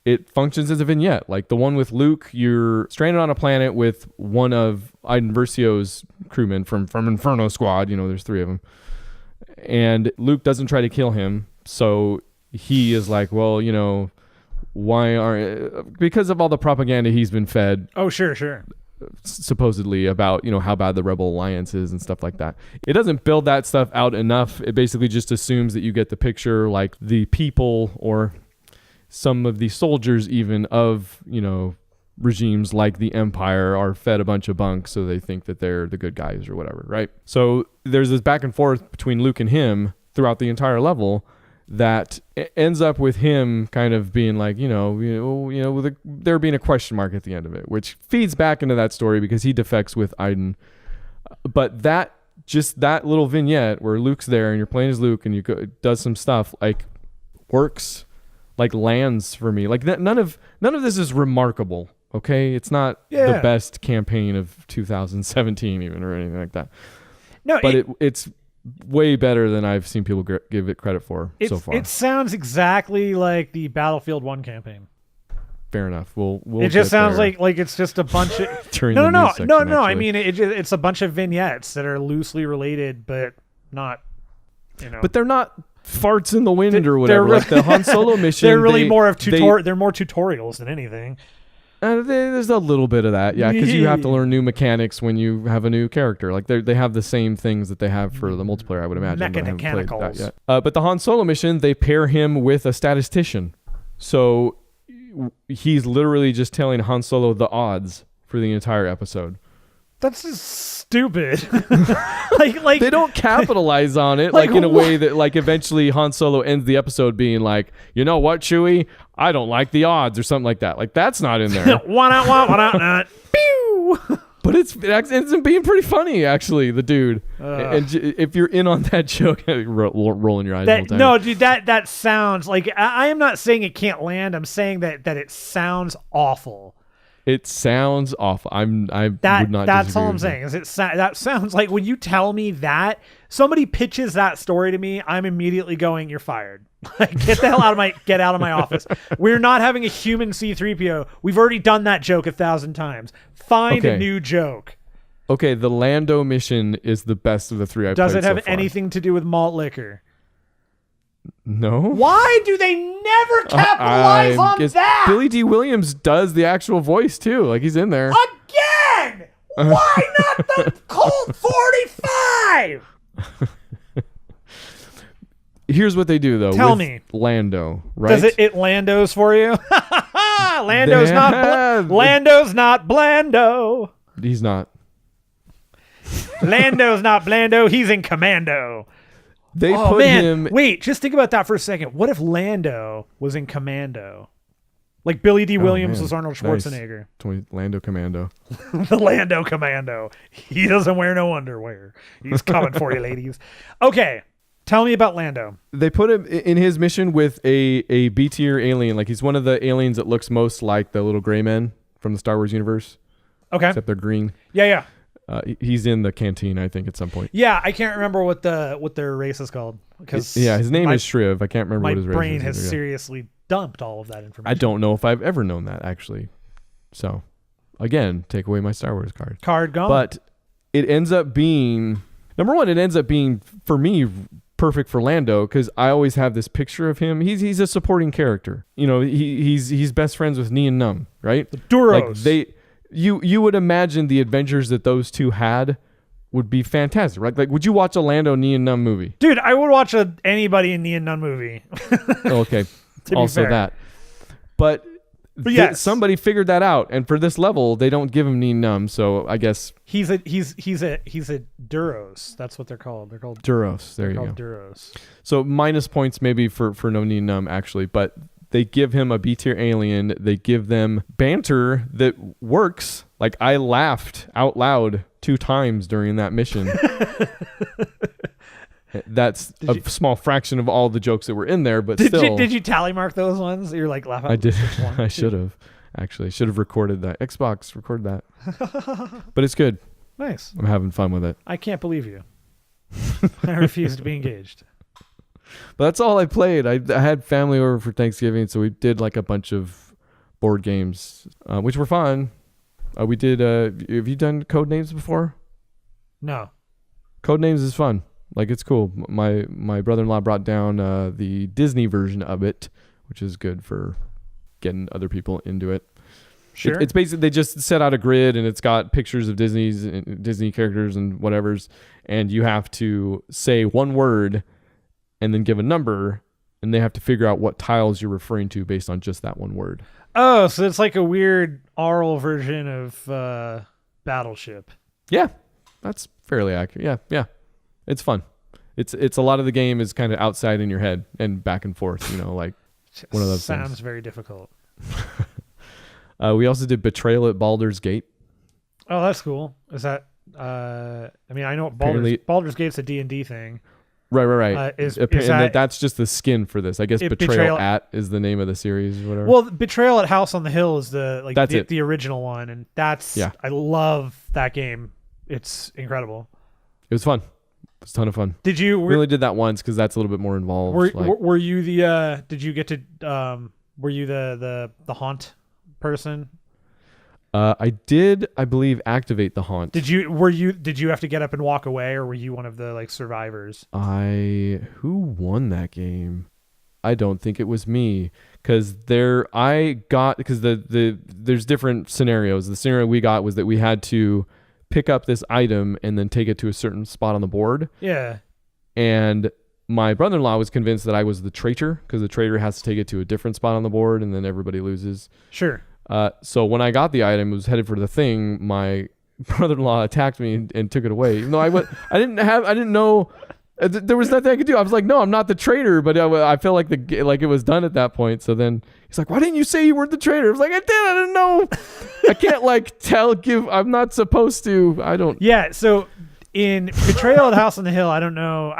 it functions as a vignette. Like the one with Luke, you're stranded on a planet with one of Iden Versio's crewmen from Inferno Squad. There's three of them. And Luke doesn't try to kill him. So he is like, well, because of all the propaganda he's been fed. Oh, sure. Supposedly about, how bad the Rebel Alliance is and stuff like that. It doesn't build that stuff out enough. It basically just assumes that you get the picture, like the people or some of the soldiers even of, regimes like the Empire are fed a bunch of bunk, so they think that they're the good guys or whatever, right? So there's this back and forth between Luke and him throughout the entire level that ends up with him kind of being like, there being a question mark at the end of it, which feeds back into that story because he defects with Iden. But that little vignette where Luke's there and you're playing as Luke and does some stuff, like, works, like, lands for me. Like, none of this is remarkable. Okay, it's not the best campaign of 2017 even or anything like that. No, but it's way better than I've seen people give it credit for so far. It sounds exactly like the Battlefield 1 campaign. Fair enough. We'll it just sounds like it's just a bunch of no. I mean, it's a bunch of vignettes that are loosely related, but not. But they're not farts in the wind or whatever. Like the Han Solo mission. They're really more of they're more tutorials than anything. There's a little bit of that, yeah, because you have to learn new mechanics when you have a new character. Like they have the same things that they have for the multiplayer, I would imagine. But I haven't played that yet. But the Han Solo mission, they pair him with a statistician, so he's literally just telling Han Solo the odds for the entire episode. That's just stupid. like they don't capitalize on it like in a way that like eventually Han Solo ends the episode being like, you know what, Chewie, I don't like the odds or something like that. Like that's not in there. One out. Pew. But it's being pretty funny actually. The dude, and if you're in on that joke, rolling your eyes all the time. No, dude, that sounds like I am not saying it can't land. I'm saying that it sounds awful. It sounds awful. I would not. That's all I'm saying. Is that sounds like when you tell me that somebody pitches that story to me, I'm immediately going, "You're fired. Get the hell out of my office. We're not having a human C-3PO. We've already done that joke 1,000 times. Find a new joke." Okay, the Lando mission is the best of the three I've played so far. Does it have anything to do with malt liquor? No. Why do they never capitalize on that? Billy D. Williams does the actual voice too. Like he's in there. Again! Why not the Colt 45? Here's what they do though. Tell me. Lando, right? Does it Landos for you? Lando's not Blando. He's not. Lando's not Blando. He's in commando. They Oh put man, him. wait, just think about that for a second. What if Lando was in Commando? Like Billy D. Williams man. was Arnold Schwarzenegger. Lando Commando. The Lando Commando. He doesn't wear no underwear. He's coming for you, ladies. Okay, tell me about Lando. They put him in his mission with a B tier alien. Like he's one of the aliens that looks most like the little gray men from the Star Wars universe. Okay. Except they're green. Yeah. He's in the canteen, I think, at some point. Yeah, I can't remember what their race is called because his name is Shriv. I can't remember what his race is. My brain has seriously dumped all of that information. I don't know if I've ever known that actually. So, again, take away my Star Wars card. Card gone. But it ends up being number one. It ends up being for me perfect for Lando because I always have this picture of him. He's a supporting character. You know, he's best friends with Ni and Num, right? The Duros. Like you would imagine the adventures that those two had would be fantastic, right? Like, would you watch a Lando Ni and Num movie? Dude, I would watch anybody in Ni and Num movie. Okay, also fair. that, but yes, somebody figured that out, and for this level, they don't give him Ni and Num, so I guess he's a Duros. That's what they're called. They're called Duros. There you go. Duros. So minus points maybe for no Ni and Num actually, but they give him a B tier alien. They give them banter that works. Like I laughed out loud 2 times during that mission. That's small fraction of all the jokes that were in there, but still. Did you tally mark those ones? You're like laughing. I did. I should have actually. Should have recorded that. Xbox record that. But it's good. Nice. I'm having fun with it. I can't believe you. I refuse to be engaged. But that's all I played. I had family over for Thanksgiving, so we did like a bunch of board games, which were fun. We did. Have you done Codenames before? No. Codenames is fun. Like it's cool. My brother-in-law brought down the Disney version of it, which is good for getting other people into it. Sure. It's basically they just set out a grid and it's got pictures of Disney characters and whatever's, and you have to say one word and then give a number, and they have to figure out what tiles you're referring to based on just that one word. Oh, so it's like a weird oral version of Battleship. Yeah, that's fairly accurate. Yeah. It's fun. It's a lot of the game is kind of outside in your head and back and forth, you know, like one of those Sounds things. very difficult. We also did Betrayal at Baldur's Gate. Oh, that's cool. Is that I mean, I know Baldur's Gate's a D&D thing. Right. Is that's just the skin for this. I guess Betrayal at is the name of the series or whatever. Well, Betrayal at House on the Hill is the original one, and I love that game. It's incredible. It was fun. It was a ton of fun. We only did that once because that's a little bit more involved. Were you the? Did you get to? Were you the haunt person? I did, I believe, activate the haunt. Did you have to get up and walk away, or were you one of the like survivors? Who won that game? I don't think it was me, because there's different scenarios. The scenario we got was that we had to pick up this item and then take it to a certain spot on the board. Yeah. And my brother-in-law was convinced that I was the traitor, because the traitor has to take it to a different spot on the board and then everybody loses. Sure. So when I got the item, it was headed for the thing. My brother-in-law attacked me and took it away. Even though I didn't know there was nothing I could do. I was like, no, I'm not the traitor, but I felt like it was done at that point. So then he's like, why didn't you say you weren't the traitor? I was like, I didn't know. I can't I'm not supposed to. I don't. Yeah. So in Betrayal at House on the Hill, I don't know.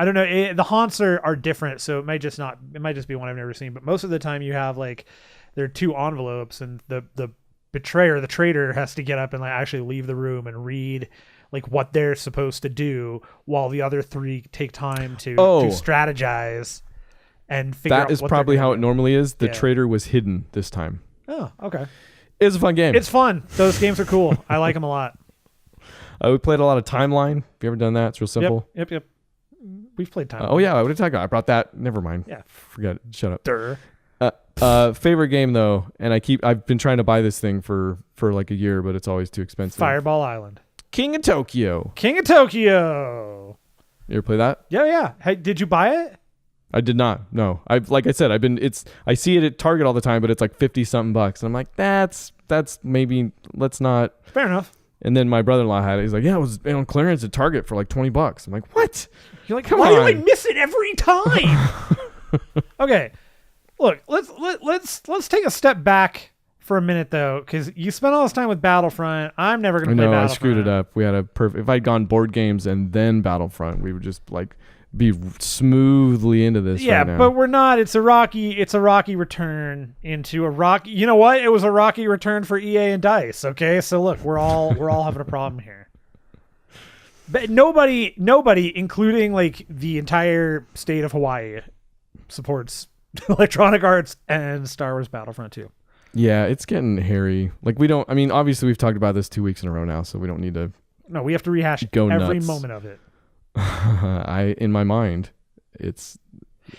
The haunts are different. So it might just be one I've never seen, but most of the time you have there are 2 envelopes, and the betrayer, the traitor, has to get up and actually leave the room and read what they're supposed to do, while the other 3 take time to strategize and figure out. That is probably how it normally is. The traitor was hidden this time. Oh, okay. It was a fun game. It's fun. Those games are cool. I like them a lot. We played a lot of Timeline. Have you ever done that? It's real simple. Yep. We've played Timeline. Oh yeah, what did I talk about? I brought that. Never mind. Yeah. Forget it. Shut up. Durr. Favorite game though, and I've been trying to buy this thing for like a year, but it's always too expensive. Fireball Island. King of Tokyo. You ever play that? Yeah. Hey, did you buy it? I did not. No. I see it at Target all the time, but it's like $50-something. And I'm like, that's maybe, let's not. Fair enough. And then my brother-in-law had it. He's like, yeah, it was on clearance at Target for like $20. I'm like, what? You're like, why do I miss it every time? Okay, look, let's take a step back for a minute though, because you spent all this time with Battlefront. I'm never gonna play Battlefront. I screwed it up. We had a perfect. If I'd gone board games and then Battlefront, we would just like be smoothly into this. Yeah, right now. But we're not. It's a rocky return into a rocky. You know what? It was a rocky return for EA and DICE. Okay, so look, we're all having a problem here. But nobody, including like the entire state of Hawaii, supports Electronic Arts and Star Wars Battlefront 2. Yeah, it's getting hairy. Like we don't. I mean, obviously we've talked about this 2 weeks in a row now, so we don't need to. No, we have to rehash every moment of it. In my mind, it's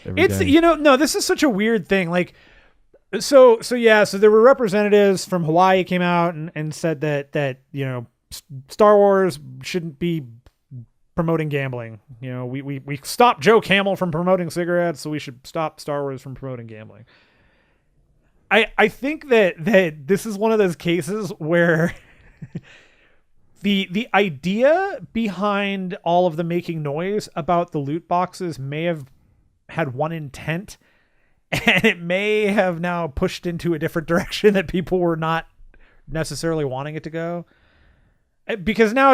day. No, this is such a weird thing. Like, so there were representatives from Hawaii came out and said that Star Wars shouldn't be promoting gambling. We stopped Joe Camel from promoting cigarettes, so we should stop Star Wars from promoting gambling. I think that this is one of those cases where the idea behind all of the making noise about the loot boxes may have had one intent, and it may have now pushed into a different direction that people were not necessarily wanting it to go. Because now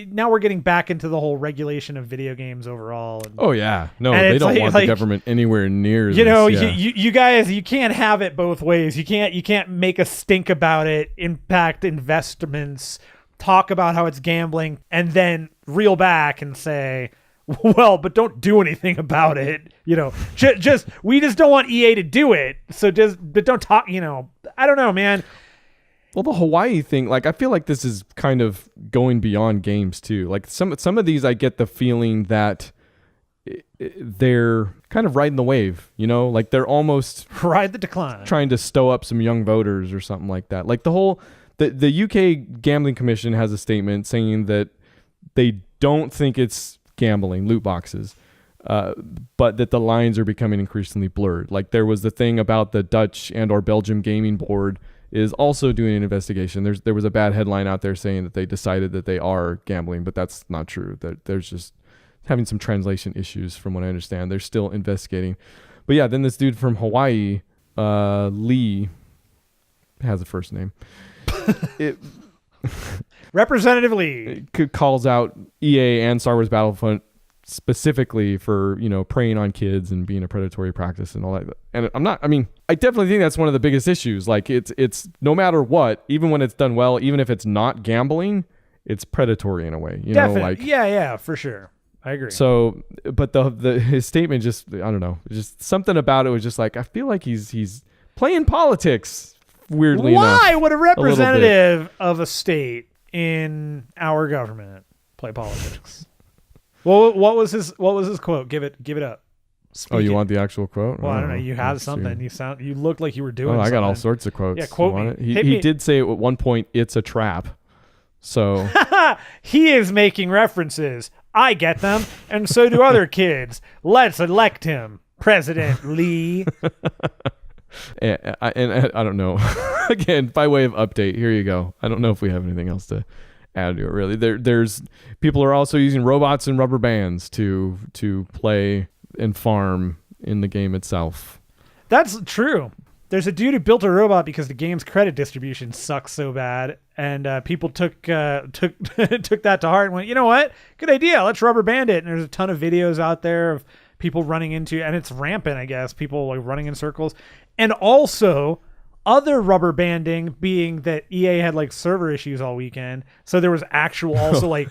now we're getting back into the whole regulation of video games overall. Oh yeah, no, they don't want the government anywhere near. You guys, you can't have it both ways. You can't make a stink about it, impact investments, talk about how it's gambling, and then reel back and say, well, but don't do anything about it. We just don't want EA to do it. But don't talk. I don't know, man. Well, the Hawaii thing, like I feel like this is kind of going beyond games too. Like some of these, I get the feeling that they're kind of riding the wave. Like they're almost ride the decline, trying to stow up some young voters or something like that. Like the UK Gambling Commission has a statement saying that they don't think it's gambling, loot boxes, but that the lines are becoming increasingly blurred. Like there was the thing about the Dutch and or Belgium Gaming Board is also doing an investigation. There was a bad headline out there saying that they decided that they are gambling, but that's not true. There's just having some translation issues from what I understand. They're still investigating. But yeah, then this dude from Hawaii, Lee, has a first name. Representative Lee calls out EA and Star Wars Battlefront specifically for preying on kids and being a predatory practice and all that. And I definitely think that's one of the biggest issues. Like it's no matter what, even when it's done well, even if it's not gambling, it's predatory in a way. Definitely. Yeah, for sure. I agree. So, but his statement just, I don't know, just something about it was just like, I feel like he's playing politics. Weirdly enough. Why would a representative of a state in our government play politics? Well, what was his quote? Give it up. Speak you want the actual quote? Well, I don't know. You had something. You looked like you were doing something. I got all sorts of quotes. Yeah, quote me. He did say at one point, it's a trap. So he is making references. I get them, and so do other kids. Let's elect him, President Lee. And I don't know. Again, by way of update, here you go. I don't know if we have anything else to add to it. Really, there's people are also using robots and rubber bands to play and farm in the game itself. That's true. There's a dude who built a robot because the game's credit distribution sucks so bad, and people took that to heart and went, you know what? Good idea. Let's rubber band it. And there's a ton of videos out there of people running into, and it's rampant, I guess, people like running in circles. And also other rubber banding being that EA had like server issues all weekend. So there was actual also like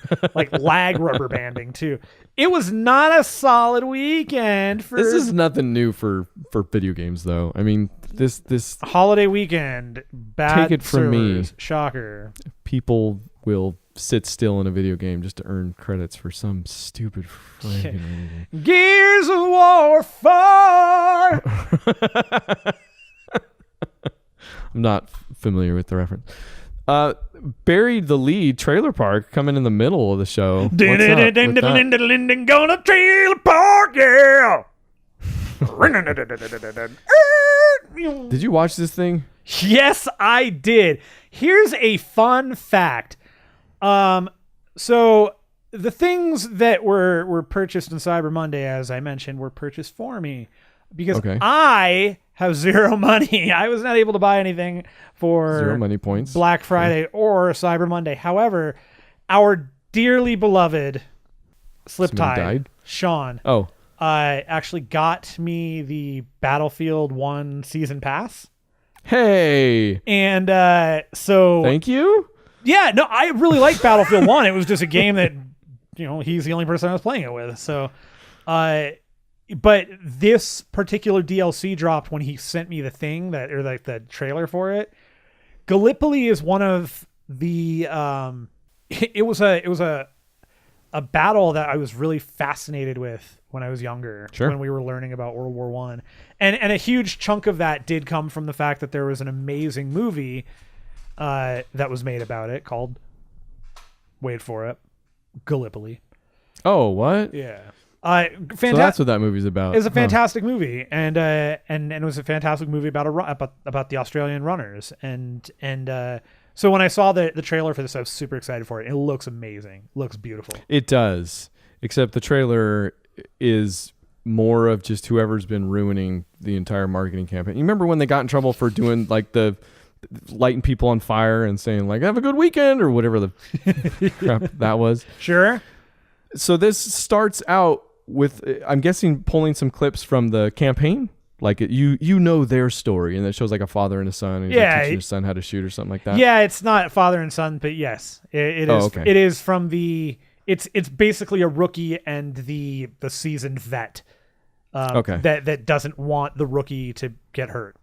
lag rubber banding too. It was not a solid weekend for This is nothing new for video games though. I mean, this holiday weekend, bad take it from servers. me. Shocker. People will sit still in a video game just to earn credits for some stupid fucking reason. Gears of War 4. I'm not familiar with the reference. Buried the Lead Trailer Park coming in the middle of the show. Gonna trailer park, yeah. Did you watch this thing? Yes, I did. Here's a fun fact. So the things that were purchased on Cyber Monday, as I mentioned, were purchased for me because I have zero money. I was not able to buy anything for 0 money points, Black Friday or Cyber Monday. However, our dearly beloved Sliptide, Sean, actually got me the Battlefield 1 season pass. Hey. And so thank you. Yeah, no, I really like Battlefield 1. It was just a game that, he's the only person I was playing it with. So, but this particular DLC dropped when he sent me the thing the trailer for it. Gallipoli is one of the, it was a battle that I was really fascinated with when I was younger, when we were learning about World War I. And a huge chunk of that did come from the fact that there was an amazing movie that was made about it called, wait for it, Gallipoli. Oh, what? Yeah. So that's what that movie's about. It's a fantastic movie, and it was a fantastic movie about the Australian runners, and so when I saw the trailer for this, I was super excited for it. It looks amazing. It looks beautiful. It does, except the trailer is more of just whoever's been ruining the entire marketing campaign. You remember when they got in trouble for doing like the lighting people on fire and saying like have a good weekend or whatever the crap that was. Sure. So this starts out with, I'm guessing, pulling some clips from the campaign, like their story, and it shows like a father and a son, and he's like teaching his son how to shoot or something like that. Yeah, it's not father and son, but yes, it is. Okay. It is from the. It's basically a rookie and the seasoned vet. That doesn't want the rookie to get hurt.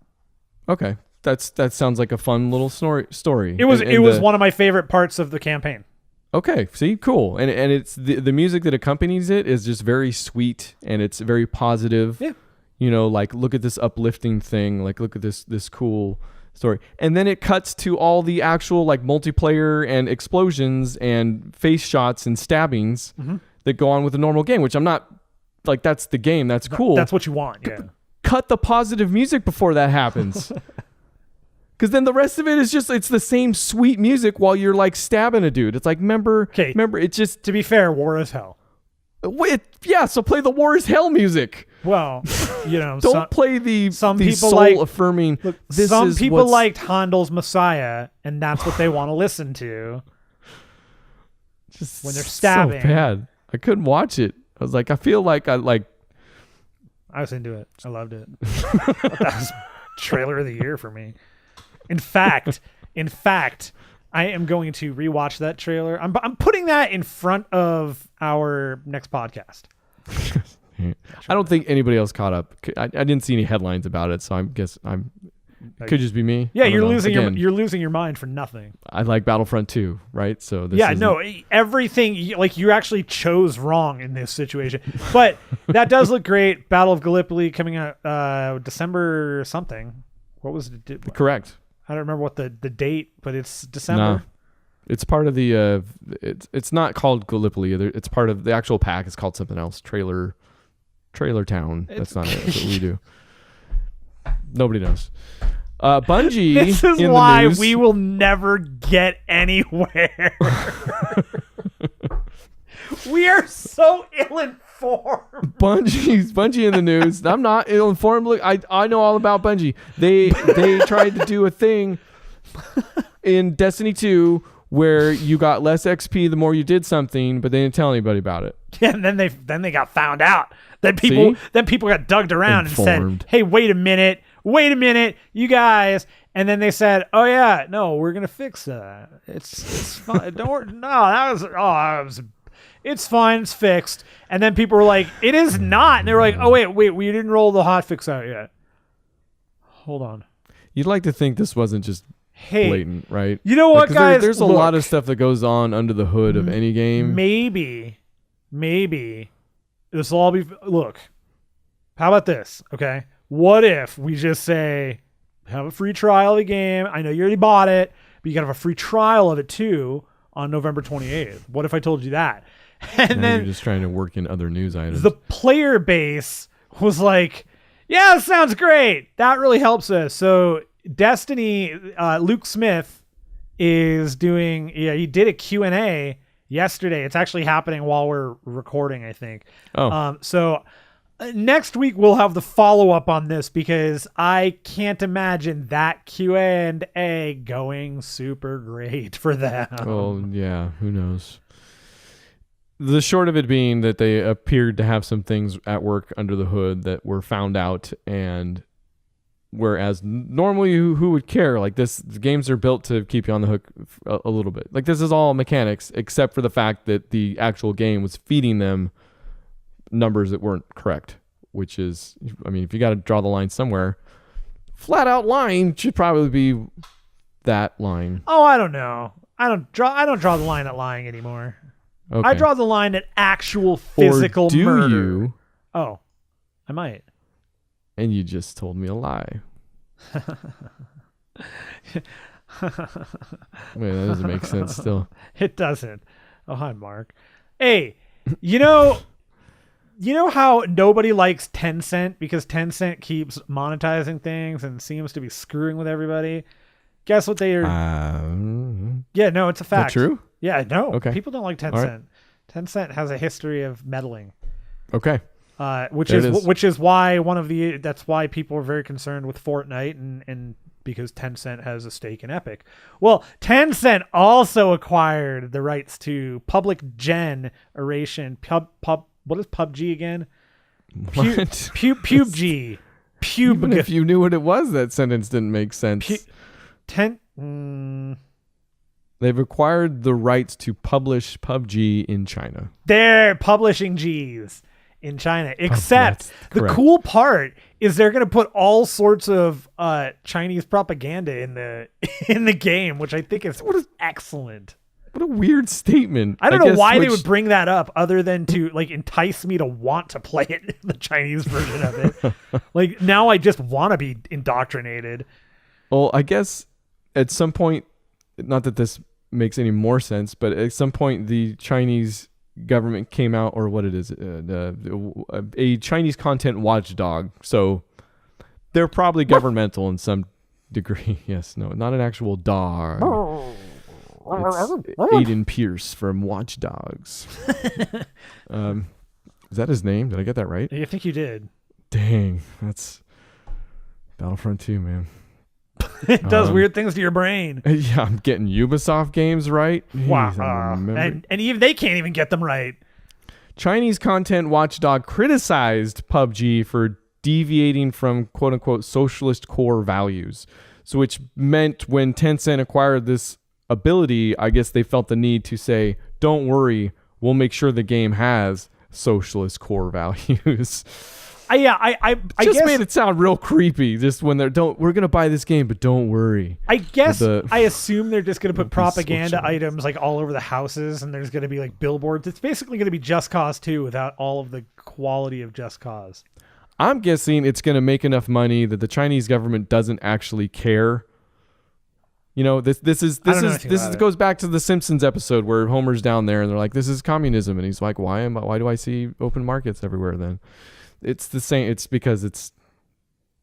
Okay. That sounds like a fun little story. It was one of my favorite parts of the campaign. Okay, see, cool. And it's the music that accompanies it is just very sweet and it's very positive. Yeah. Like look at this uplifting thing, like look at this cool story. And then it cuts to all the actual like multiplayer and explosions and face shots and stabbings that go on with a normal game, which I'm not like that's the game, that's cool. That's what you want. Yeah. Cut the positive music before that happens. Because then the rest of it is it's the same sweet music while you're like stabbing a dude. It's like, remember, it's just... To be fair, war is hell. So play the war is hell music. Well, don't play the soul affirming. Look, some people liked Handel's Messiah, and that's what they want to listen to. Just when they're stabbing. So bad. I couldn't watch it. I was like, I feel like I was into it. I loved it. That was trailer of the year for me. In fact, I am going to rewatch that trailer. I'm putting that in front of our next podcast. I don't think anybody else caught up. I didn't see any headlines about it, so I guess it could just be me. Yeah, you're losing your mind for nothing. I like Battlefront 2, right? So everything like you actually chose wrong in this situation. But that does look great. Battle of Gallipoli coming out December something. What was it? Correct. I don't remember what the date, but it's December. No. It's part of the it's not called Gallipoli. It's part of the actual pack. It's called something else. Trailer Town. That's not it. That's what we do. Nobody knows. Bungie. This is why we will never get anywhere. We are so ill-informed. Bungie in the news. I'm not ill-informed. Look, I know all about Bungie. They tried to do a thing in Destiny 2 where you got less XP the more you did something, but they didn't tell anybody about it. Yeah, and then they got found out. Then people got dug around and said, "Hey, wait a minute, you guys." And then they said, "Oh yeah, no, we're gonna fix that. It's fine. Don't worry. No, that was it's fine. It's fixed." And then people were like, "It is not." And they were like, "Oh wait, we didn't roll the hotfix out yet. Hold on." You'd like to think this wasn't just blatant, right? You know what, guys? There's a lot of stuff that goes on under the hood of any game. Maybe this will all be. Look, how about this? Okay, what if we just say, have a free trial of the game? I know you already bought it, but you got to have a free trial of it too on November 28th. What if I told you that? And then you're just trying to work in other news items. The player base was like, yeah, that sounds great. That really helps us. So Destiny, Luke Smith is doing. Yeah, he did a Q&A yesterday. It's actually happening while we're recording, I think. So next week we'll have the follow-up on this because I can't imagine that Q&A going super great for them. Well, yeah, who knows? The short of it being that they appeared to have some things at work under the hood that were found out, and whereas normally who would care? Like this, the games are built to keep you on the hook a little bit. Like this is all mechanics, except for the fact that the actual game was feeding them numbers that weren't correct, which is, I mean, if you got to draw the line somewhere, flat out line should probably be that line. Oh, I don't know. I don't draw the line at lying anymore. Okay. I draw the line at actual physical or do murder. You? Oh, I might. And you just told me a lie. Wait, that doesn't make sense still. It doesn't. Oh, hi, Mark. Hey, you know how nobody likes Tencent because Tencent keeps monetizing things and seems to be screwing with everybody? Guess what they are? Yeah, no, it's a fact. Is that true? Yeah, no. Okay. People don't like Tencent. Right. Tencent has a history of meddling. Okay. Which is why that's why people are very concerned with Fortnite and because Tencent has a stake in Epic. Well, Tencent also acquired the rights to public generation what is PUBG again? What? PUBG. Even if you knew what it was, that sentence didn't make sense. They've acquired the rights to publish PUBG in China. They're publishing G's in China. Except the cool part is they're going to put all sorts of Chinese propaganda in the game, which I think is excellent. What a weird statement. I don't know why they would bring that up other than to like entice me to want to play it, the Chinese version of it. Like now I just want to be indoctrinated. Well, I guess at some point, not that this makes any more sense, but at some point the Chinese government came out, or what it is, a Chinese content watchdog. So they're probably governmental in some degree. Yes, no, not an actual dog. It's Aiden Pierce from Watch Dogs. Is that his name? Did I get that right? I think you did. Dang, that's Battlefront 2, man. It does weird things to your brain. Yeah, I'm getting Ubisoft games right. Wow. And even they can't even get them right. Chinese content watchdog criticized PUBG for deviating from quote-unquote socialist core values. So which meant when Tencent acquired this ability, I guess they felt the need to say, don't worry, we'll make sure the game has socialist core values. I guess, made it sound real creepy. Just when we're gonna buy this game, but don't worry. I guess I assume they're just gonna put propaganda items like all over the houses, and there's gonna be like billboards. It's basically gonna be Just Cause 2 without all of the quality of Just Cause. I'm guessing it's gonna make enough money that the Chinese government doesn't actually care. You know, this goes back to the Simpsons episode where Homer's down there and they're like, "This is communism," and he's like, "Why do I see open markets everywhere then?" It's the same. It's because it's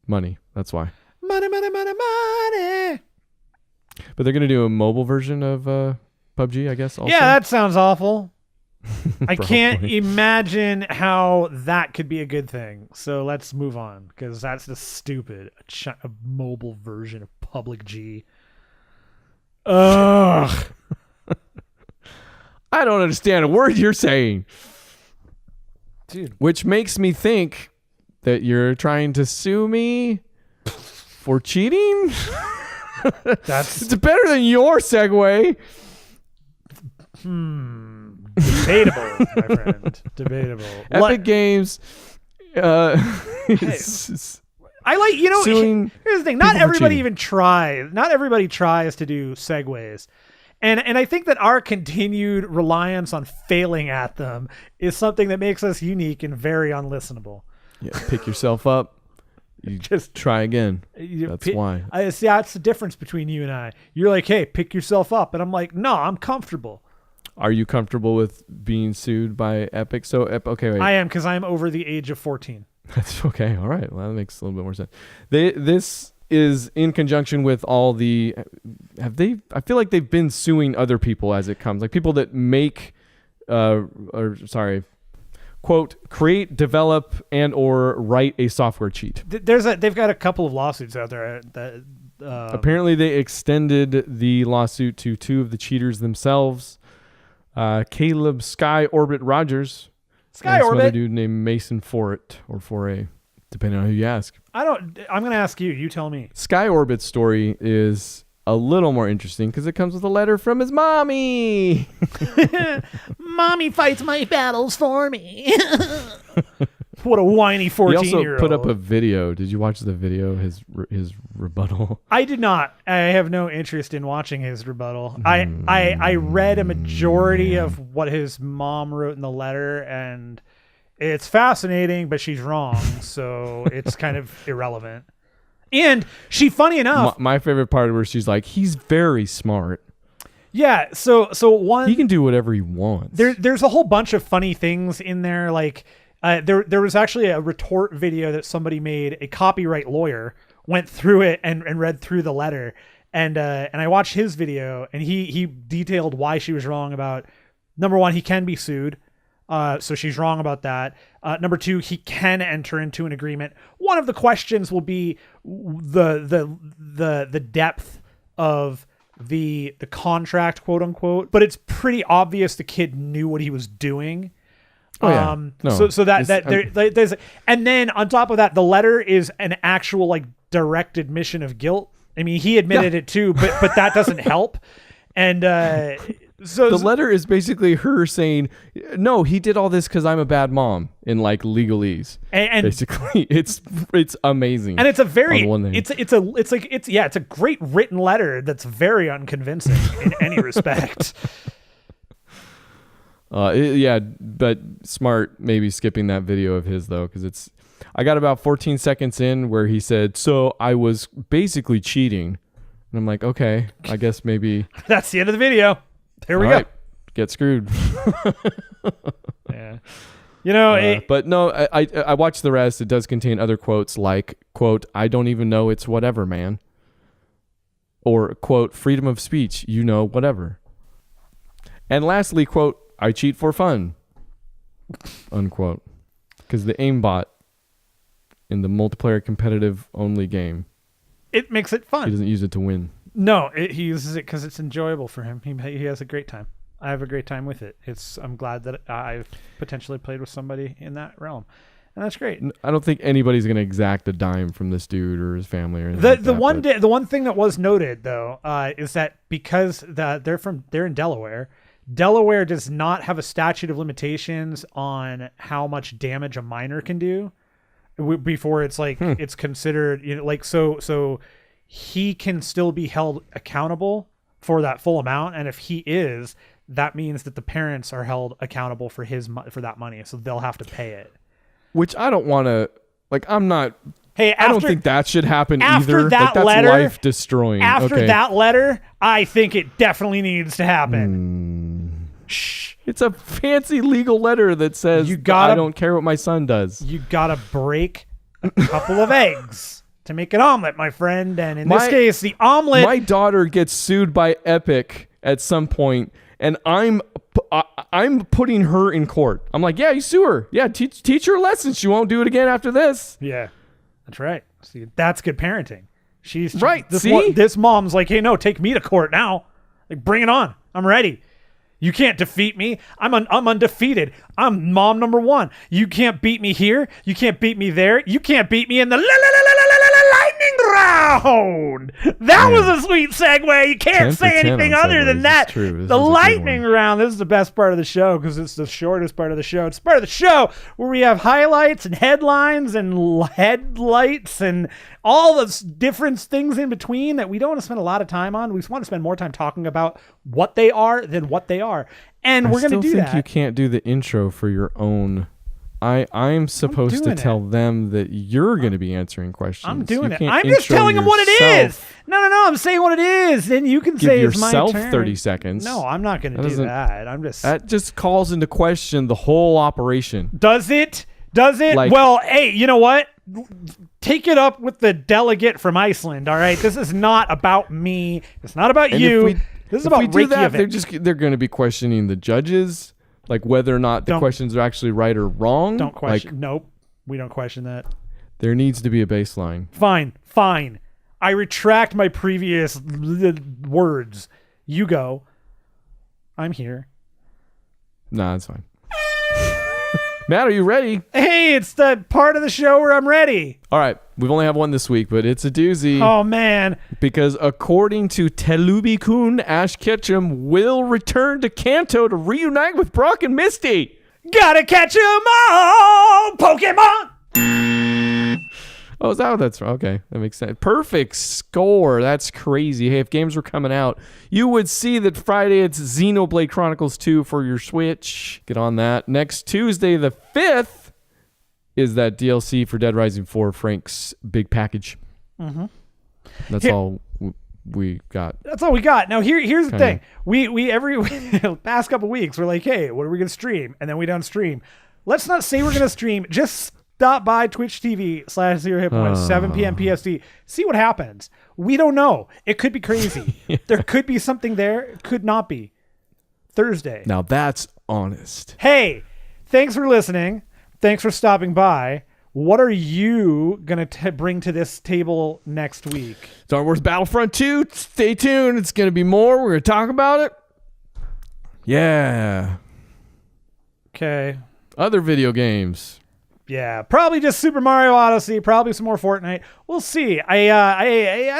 money. That's why. Money. But they're gonna do a mobile version of PUBG, I guess. Also. Yeah, that sounds awful. I can't imagine how that could be a good thing. So let's move on because that's just stupid. A mobile version of PUBG. Ugh. I don't understand a word you're saying. Dude. Which makes me think that you're trying to sue me for cheating? It's better than your segue. Debatable, my friend. Debatable. Epic Games. I like, suing here's the thing. Not everybody even tries. Not everybody tries to do segues. And I think that our continued reliance on failing at them is something that makes us unique and very unlistenable. Yeah, pick yourself up. You just try again. That's why. See, that's the difference between you and I. You're like, hey, pick yourself up. And I'm like, no, I'm comfortable. Are you comfortable with being sued by Epic? So, okay, wait. I am, because I'm over the age of 14. That's okay. All right. Well, that makes a little bit more sense. This is in conjunction with all the I feel like they've been suing other people as it comes, like people that make quote, create, develop, and or write a software cheat. They've got a couple of lawsuits out there that apparently they extended the lawsuit to two of the cheaters themselves, Caleb Sky Orbit Rogers, and some other dude named Mason Forett or Foray, depending on who you ask. I'm gonna ask you. You tell me. Sky Orbit's story is a little more interesting because it comes with a letter from his mommy. Mommy fights my battles for me. What a whiny 14-year-old. He also put up a video. Did you watch the video, his rebuttal? I did not. I have no interest in watching his rebuttal. I read a majority of what his mom wrote in the letter, and it's fascinating, but she's wrong, so it's kind of irrelevant. And funny enough, my favorite part where she's like, he's very smart. Yeah, so one, he can do whatever he wants. There's a whole bunch of funny things in there. Like there was actually a retort video that somebody made. A copyright lawyer went through it and read through the letter, and I watched his video, and he detailed why she was wrong about, number one, he can be sued. So she's wrong about that. Number two, he can enter into an agreement. One of the questions will be the depth of the contract, quote unquote. But it's pretty obvious the kid knew what he was doing. Oh, yeah. No, there's, and then on top of that, the letter is an actual like direct admission of guilt. I mean, he admitted it too, but that doesn't help. And so the letter is basically her saying, "No, he did all this because I'm a bad mom," in like legalese. And basically, it's amazing. And it's a very it's a great written letter that's very unconvincing in any respect. But smart maybe skipping that video of his though, because I got about 14 seconds in where he said, "So I was basically cheating," and I'm like, okay, I guess maybe that's the end of the video. Here we go. Get screwed. Yeah. You know, but no, I watched the rest. It does contain other quotes like, quote, "I don't even know, it's whatever, man." Or, quote, "Freedom of speech, you know, whatever." And lastly, quote, "I cheat for fun," unquote. Because the aimbot in the multiplayer competitive only game, it makes it fun. He doesn't use it to win. No, he uses it because it's enjoyable for him. He has a great time. I have a great time with it. I'm glad that I've potentially played with somebody in that realm, and that's great. I don't think anybody's going to exact a dime from this dude or his family or anything. The one thing that was noted though is that because they're in Delaware. Delaware does not have a statute of limitations on how much damage a minor can do before it's like it's considered, you know, like so he can still be held accountable for that full amount, and if he is, that means that the parents are held accountable for that money, so they'll have to pay it. Which I don't want to, like, I'm not. Hey, I don't think that should happen after either. That that's letter, life destroying. After that letter, I think it definitely needs to happen. Shh. It's a fancy legal letter that says I don't care what my son does. You gotta break a couple of eggs to make an omelet, my friend. And in this case, the omelet. My daughter gets sued by Epic at some point, and I'm putting her in court. I'm like, yeah, you sue her. Yeah, teach her a lesson. She won't do it again after this. Yeah, that's right. See, that's good parenting. She's right. This mom's like, hey, no, take me to court now. Like, bring it on. I'm ready. You can't defeat me. I'm undefeated. I'm mom number one. You can't beat me here. You can't beat me there. You can't beat me in the lightning round. That was a sweet segue. You can't say anything other than that. The lightning round. This is the best part of the show because it's the shortest part of the show. It's part of the show where we have highlights and headlines and headlights and all those different things in between that we don't want to spend a lot of time on. We just want to spend more time talking about what they are than what they are. And we're going to do that. I still think you can't do the intro for your own. I'm supposed to tell them that you're going to be answering questions. I'm doing it. I'm just telling them what it is. No. I'm saying what it is. Then you can say it's my turn. Give yourself 30 seconds. No, I'm not going to do that. That just calls into question the whole operation. Does it? Like, well, hey, you know what? take it up with the delegate from Iceland. All right, this is not about me. It's not about you. This is about Reykjavik. They're going to be questioning the judges, like whether or not the questions are actually right or wrong. Don't question. Nope, we don't question that. There needs to be a baseline. Fine. I retract my previous words. You go. I'm here. Nah, that's fine. Matt, are you ready? Hey, it's the part of the show where I'm ready. All right. We've only have one this week, but it's a doozy. Oh, man. Because according to Telubi-kun, Ash Ketchum will return to Kanto to reunite with Brock and Misty. Gotta catch 'em all, Pokemon! Oh, is that what that's from? Okay, that makes sense. Perfect score. That's crazy. Hey, if games were coming out, you would see that Friday it's Xenoblade Chronicles 2 for your Switch. Get on that. Next Tuesday, the 5th, is that DLC for Dead Rising 4, Frank's big package. Mm-hmm. That's all we got. That's all we got. Now, here's the thing. We every past couple weeks, we're like, hey, what are we going to stream? And then we don't stream. Let's not say we're going to stream. Just stop by Twitch TV/0HITPOINTS, 7 p.m. PST. See what happens. We don't know. It could be crazy. Yeah. There could be something there. It could not be. Thursday. Now that's honest. Hey, thanks for listening. Thanks for stopping by. What are you going to bring to this table next week? Star Wars Battlefront 2. Stay tuned. It's going to be more. We're going to talk about it. Yeah. Okay. Other video games. Yeah, probably just Super Mario Odyssey, probably some more Fortnite. We'll see. I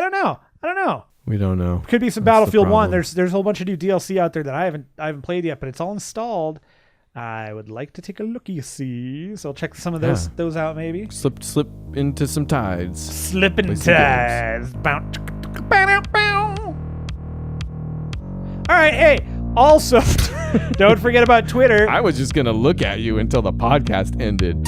don't know. We don't know. Could be some Battlefield 1. There's a whole bunch of new DLC out there that I haven't played yet, but it's all installed. I would like to take a look-see, so I'll check some of those out maybe. Slip into some tides. Slipping tides. All right, hey, also, don't forget about Twitter. I was just going to look at you until the podcast ended.